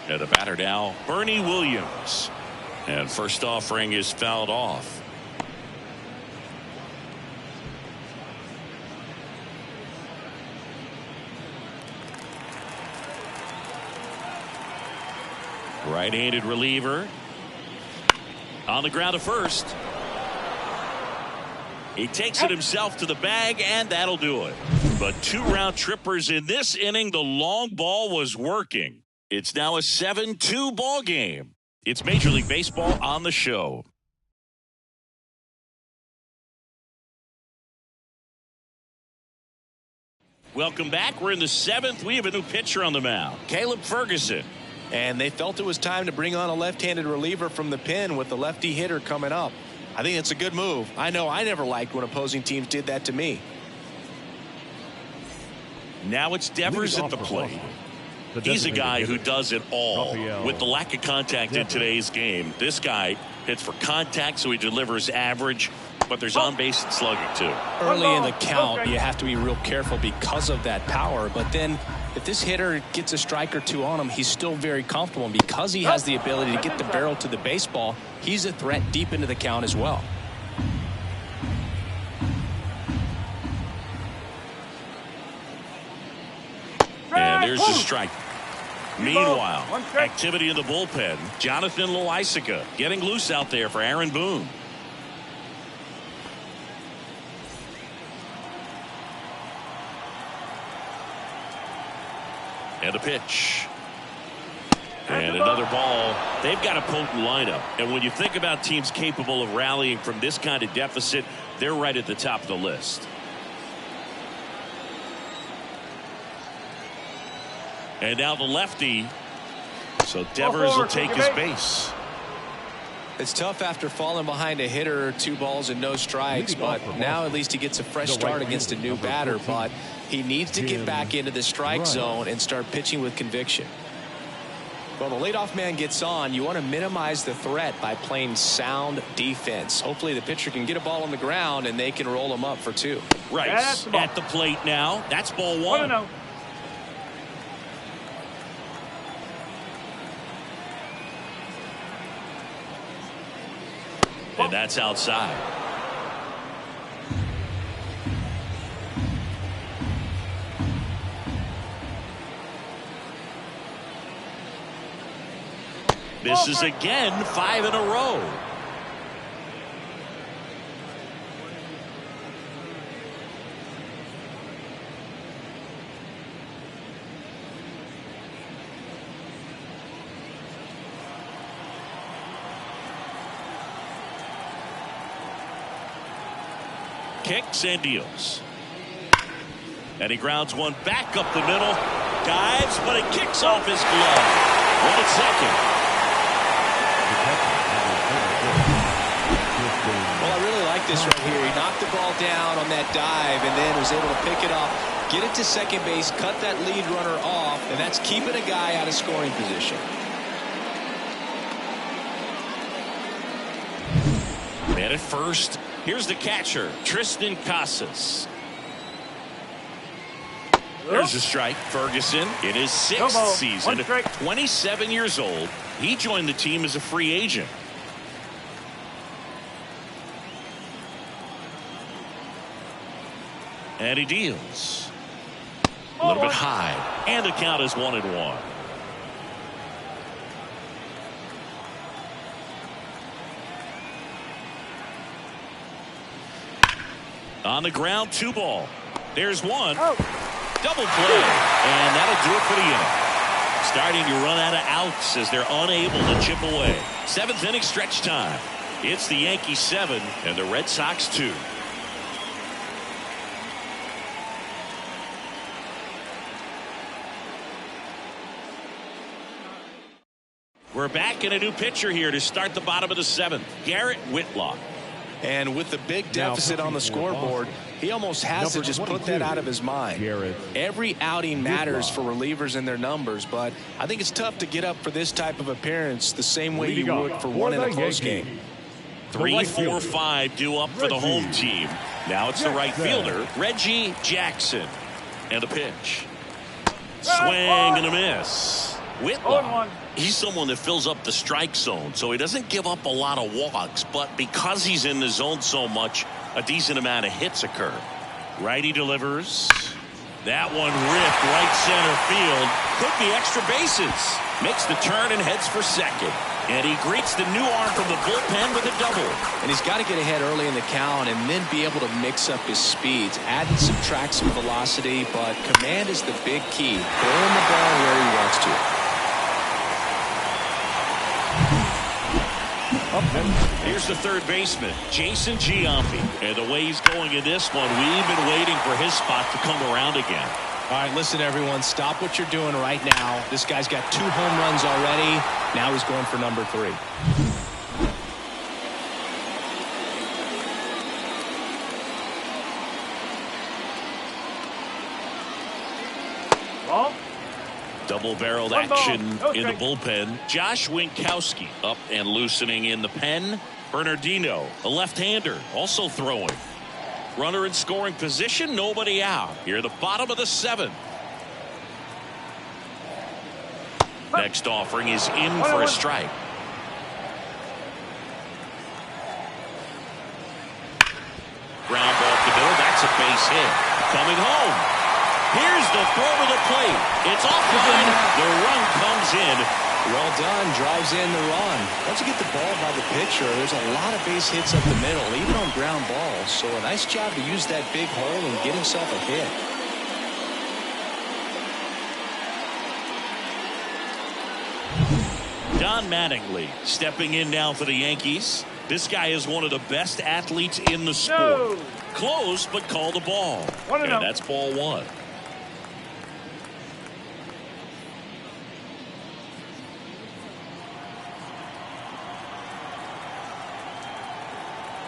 And the batter now, Bernie Williams. And first offering is fouled off. Right-handed reliever. On the ground to first. He takes it himself to the bag, and that'll do it. But 2 round trippers in this inning. The long ball was working. It's now a 7-2 ball game. It's Major League Baseball on the show. Welcome back. We're in the 7th. We have a new pitcher on the mound, Caleb Ferguson. And they felt it was time to bring on a left-handed reliever from the pen with the lefty hitter coming up. I think it's a good move. I know I never liked when opposing teams did that to me. Now it's Devers at the plate. He's a guy who does it all. With the lack of contact in today's game, this guy hits for contact, so he delivers average, but there's on base and slugging too. Early in the count, you have to be real careful because of that power. But then if this hitter gets a strike or 2 on him, he's still very comfortable. And because he has the ability to get the barrel to the baseball, he's a threat deep into the count as well. And there's the strike. Meanwhile, activity in the bullpen. Jonathan Loaisiga getting loose out there for Aaron Boone. And a pitch. And another ball. They've got a potent lineup. And when you think about teams capable of rallying from this kind of deficit, they're right at the top of the list. And now the lefty. So Devers will take his base. It's tough after falling behind a hitter, 2 balls and no strikes, but now at least he gets a fresh start against a new batter. But he needs to get back into the strike zone and start pitching with conviction. Well, the leadoff man gets on. You want to minimize the threat by playing sound defense. Hopefully the pitcher can get a ball on the ground and they can roll him up for 2. Rice at the plate now. That's ball 1. And that's outside. Misses again, 5 in a row. Kicks and deals. And he grounds one back up the middle. Dives, but it kicks off his glove. 1 at second. Well, I really like this right here. He knocked the ball down on that dive and then was able to pick it up, get it to second base, cut that lead runner off, and that's keeping a guy out of scoring position. And at first, here's the catcher, Tristan Casas. There's a strike. Ferguson in his 6th season, 27 years old. He joined the team as a free agent. And he deals. A little bit high. And the count is 1-1. On the ground, 2 ball. There's 1. Double play. And that'll do it for the inning. Starting to run out of outs as they're unable to chip away. 7th inning stretch time. It's the Yankees 7 and the Red Sox 2. We're back in a new pitcher here to start the bottom of the 7th. Garrett Whitlock. And with the big deficit on the scoreboard, he almost has to just put that out of his mind. Every outing matters for relievers and their numbers, but I think it's tough to get up for this type of appearance the same way you would for one in a close game. 3, 4, 5 due up for the home team. Now it's the right fielder, Reggie Jackson. And a pitch. Swing and a miss. Whitlock. He's someone that fills up the strike zone, so he doesn't give up a lot of walks, but because he's in the zone so much, a decent amount of hits occur. Righty delivers. That one ripped right center field. Could be extra bases. Makes the turn and heads for second. And he greets the new arm from the bullpen with a double. And he's got to get ahead early in the count and then be able to mix up his speeds. Add and subtract some velocity, but command is the big key. Throwing the ball where he wants to. Here's the third baseman, Jason Giambi. And the way he's going in this one, we've been waiting for his spot to come around again. All right, listen, everyone. Stop what you're doing right now. This guy's got 2 home runs already. Now he's going for number 3. Ball. Double-barreled action in the bullpen. Josh Winkowski up and loosening in the pen. Bernardino, a left-hander, also throwing. Runner in scoring position, nobody out. Here at the bottom of the 7th. Next offering is in for a strike. Ground ball up the middle. That's a base hit. Coming home. Here's the throw to the plate. It's offline. The run comes in. Well done. Drives in the run. Once you get the ball by the pitcher, there's a lot of base hits up the middle, even on ground balls. So a nice job to use that big hole and get himself a hit. Don Mattingly stepping in now for the Yankees. This guy is one of the best athletes in the sport. No. Close, but call the ball. And that's ball 1.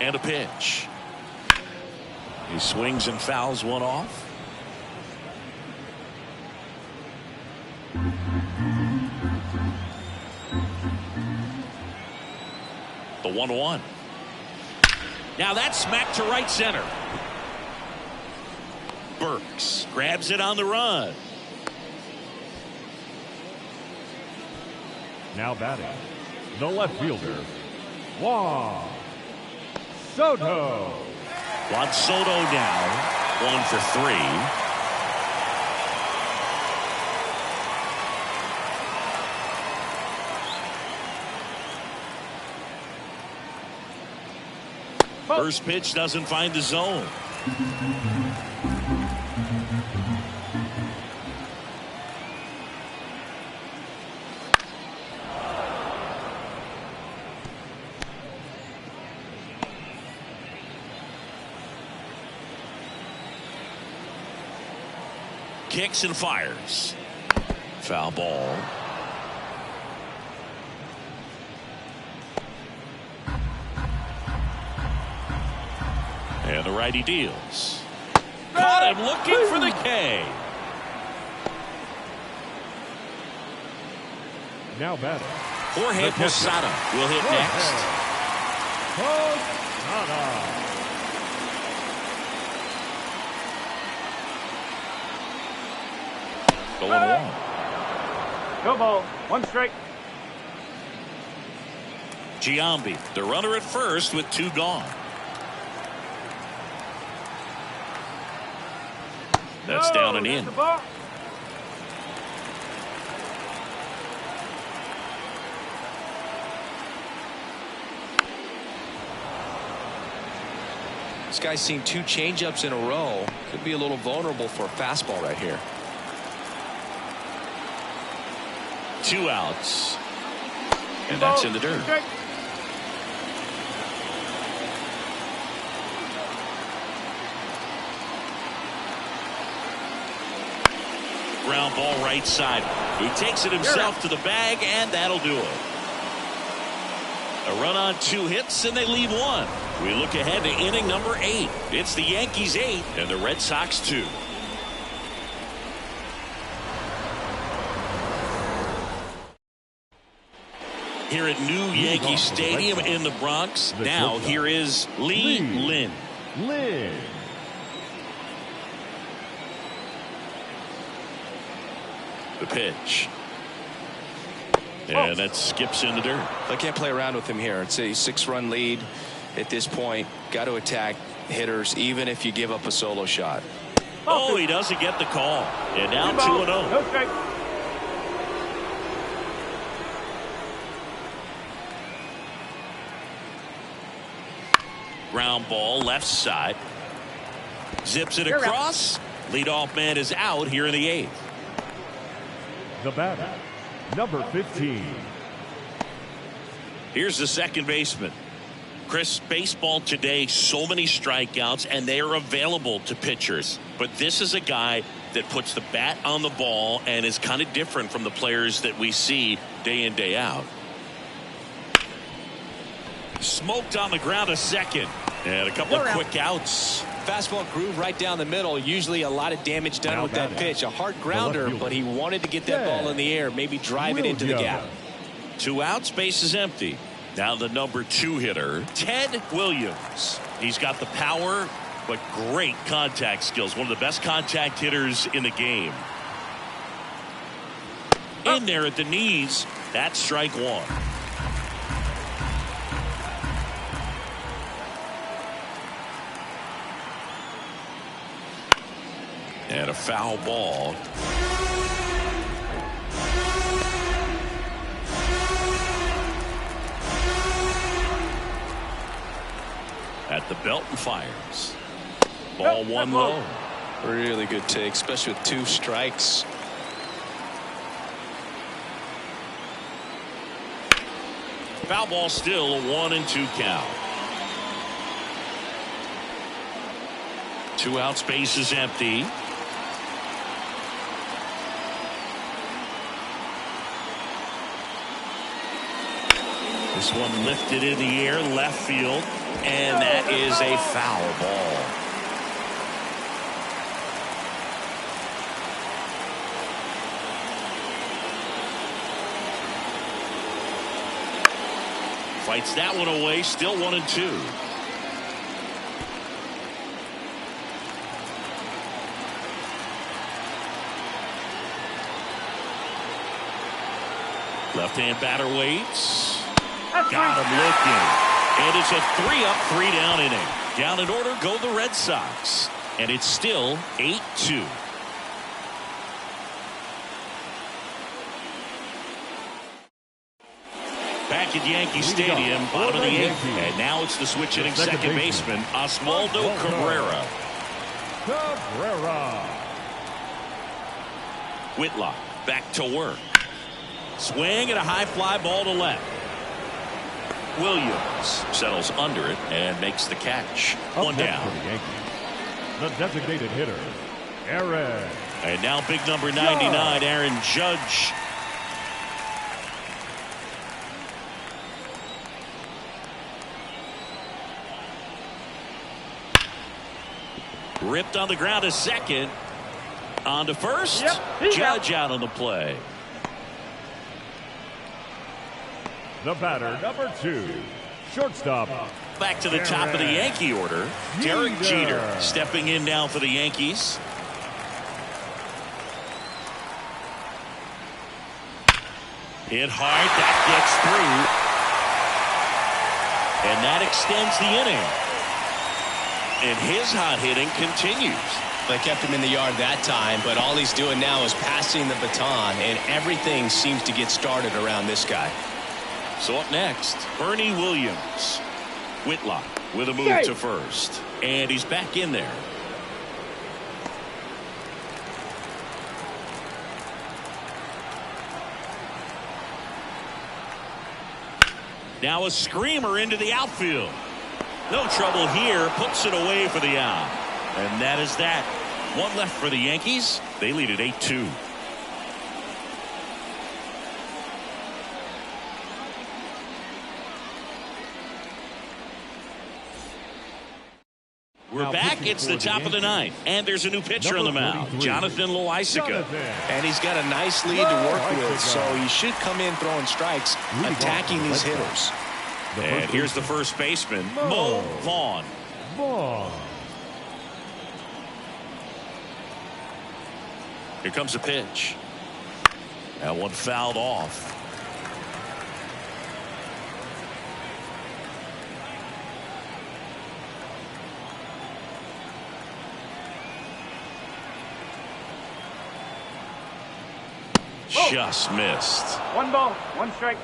And a pitch. He swings and fouls one off. The 1-1. Now that's smacked to right center. Burks grabs it on the run. Now batting, the left fielder, Juan Soto. Juan Soto now 1 for 3. First pitch doesn't find the zone. Kicks and fires. Foul ball. And the righty deals. Caught him looking for the K. Now batting, Jorge Posada will hit next. Posada. The 1-1. No ball. 1 strike. Giambi, the runner at first with 2 gone. That's down and in. This guy's seen 2 changeups in a row. Could be a little vulnerable for a fastball right here. 2 outs. And that's in the dirt. Ground ball right side. He takes it himself to the bag, and that'll do it. A run on 2 hits, and they leave 1. We look ahead to inning number 8. It's the Yankees 8 and the Red Sox 2. Here at New Yankee Stadium in the Bronx. Now here is Lee Lin. The pitch. And that skips in the dirt. I can't play around with him here. It's a 6-run lead at this point. Got to attack hitters even if you give up a solo shot. Oh, he doesn't get the call. And now 2-0. No strike. Ground ball left side. Zips it across. Leadoff man is out here in the 8th. The batter, number 15. Here's the second baseman. Chris, baseball today, so many strikeouts, and they are available to pitchers. But this is a guy that puts the bat on the ball and is kind of different from the players that we see day in, day out. Smoked on the ground a second. And a couple of quick outs. Fastball groove right down the middle. Usually a lot of damage done with that pitch. A hard grounder, but he wanted to get that ball in the air, maybe drive it into the gap. 2 outs, base is empty. Now the number 2 hitter, Ted Williams. He's got the power, but great contact skills. One of the best contact hitters in the game. In there at the knees. That's strike 1. And a foul ball. At the belt and fires. Ball 1 low. Really good take, especially with 2 strikes. Foul ball still, a 1-2 count. 2 outs, base is empty. This one lifted in the air, left field, and that is a foul ball. Fights that one away, still 1-2. Left-hand batter waits. Got him looking. And it's a 3-up, 3-down inning. Down in order go the Red Sox. And it's still 8-2. Back at Yankee Stadium, bottom of the 8th. And now it's the switch hitting second baseman, Oswaldo Cabrera. Whitlock back to work. Swing and a high fly ball to left. Williams settles under it and makes the catch. 1 down. The designated hitter, Aaron. And now big number 99, Aaron Judge. Ripped on the ground to second. On to first. Judge out on the play. The batter, number 2, shortstop. Back to the top of the Yankee order. Derek Jeter stepping in now for the Yankees. Hit hard. That gets through. And that extends the inning. And his hot hitting continues. They kept him in the yard that time, but all he's doing now is passing the baton, and everything seems to get started around this guy. So up next, Bernie Williams. Whitlock with a move to first. And he's back in there. Now a screamer into the outfield. No trouble here. Puts it away for the out. And that is that. 1 left for the Yankees. They lead at 8-2. We're back. It's the top of the 9th. And there's a new pitcher on the mound. Jonathan Loaisiga. And he's got a nice lead to work with, so he should come in throwing strikes, attacking these hitters. And here's the first baseman, Mo Vaughn. Here comes a pitch. That one fouled off. Just missed. 1 ball, 1 strike.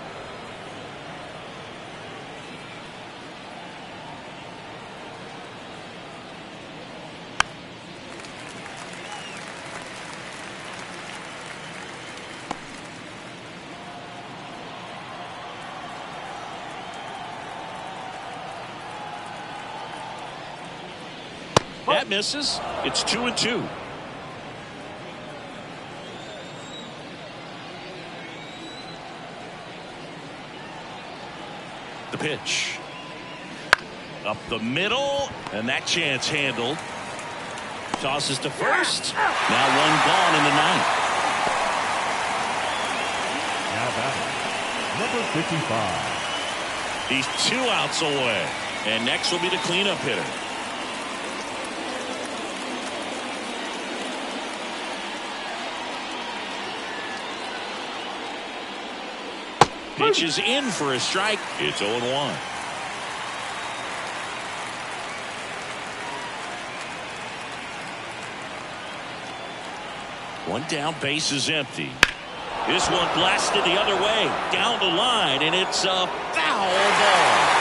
That misses. It's 2-2. The pitch. Up the middle, and that chance handled. Tosses to first. Now one gone in the ninth. Now batting, number 55. He's 2 outs away. And next will be the cleanup hitter. Pitch is in for a strike. It's 0-1. One down, base is empty. This one blasted the other way, down the line, and it's a foul ball.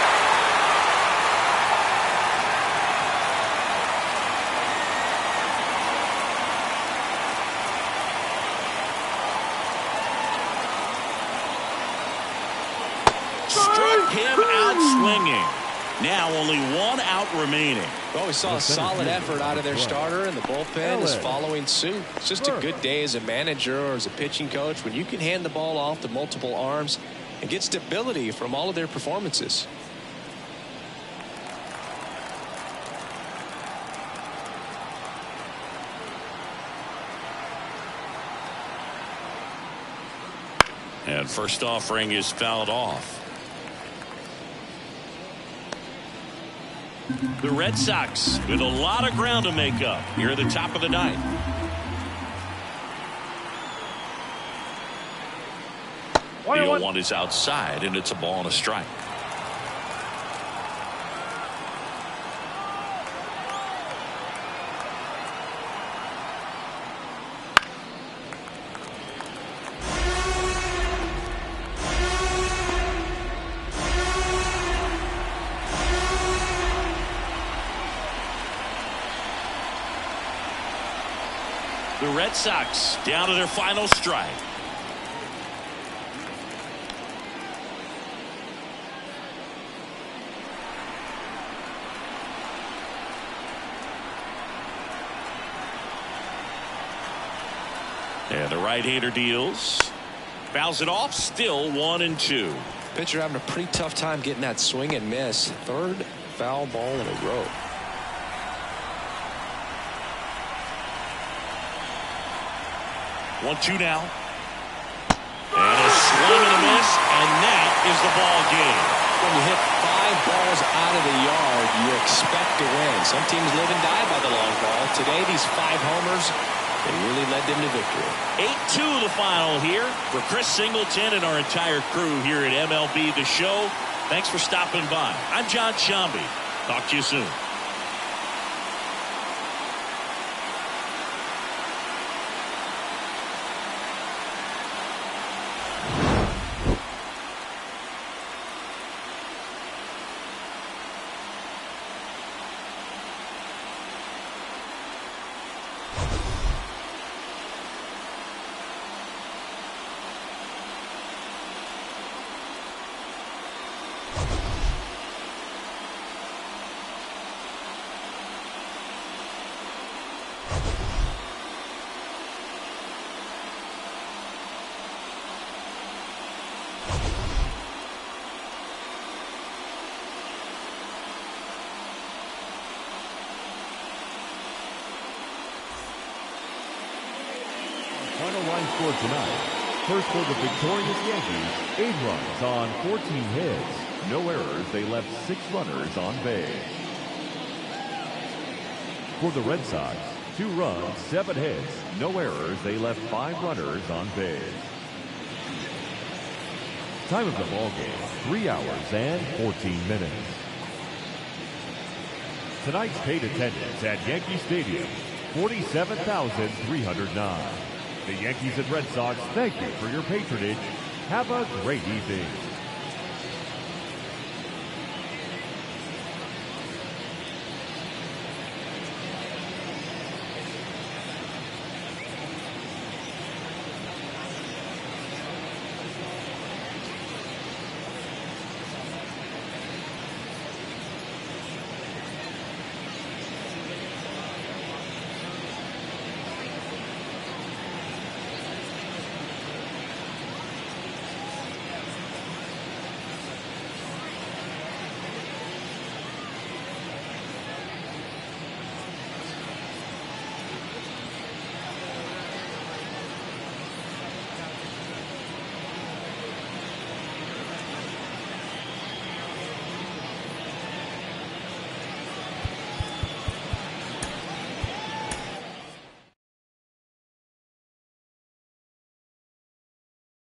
Struck him out swinging. Now only 1 out remaining. Well, we saw a solid effort out of their starter, and the bullpen is following suit. It's just a good day as a manager or as a pitching coach when you can hand the ball off to multiple arms and get stability from all of their performances. And first offering is fouled off. The Red Sox with a lot of ground to make up here at the top of the ninth. The 0-1 is outside, and it's a ball and a strike. The Red Sox down to their final strike. And the right-hander deals. Fouls it off. Still 1-2. Pitcher having a pretty tough time getting that swing and miss. 3rd foul ball in a row. 1-2 now. And a swing and a miss, and that is the ball game. When you hit 5 balls out of the yard, you expect to win. Some teams live and die by the long ball. Today, these 5 homers, they really led them to victory. 8-2 the final here for Chris Singleton and our entire crew here at MLB The Show. Thanks for stopping by. I'm John Shambi. Talk to you soon. Final line score tonight. First for the victorious Yankees, 8 runs on 14 hits. No errors. They left 6 runners on base. For the Red Sox, 2 runs, 7 hits. No errors. They left 5 runners on base. Time of the ball game, 3 hours and 14 minutes. Tonight's paid attendance at Yankee Stadium, 47,309. The Yankees and Red Sox thank you for your patronage. Have a great evening.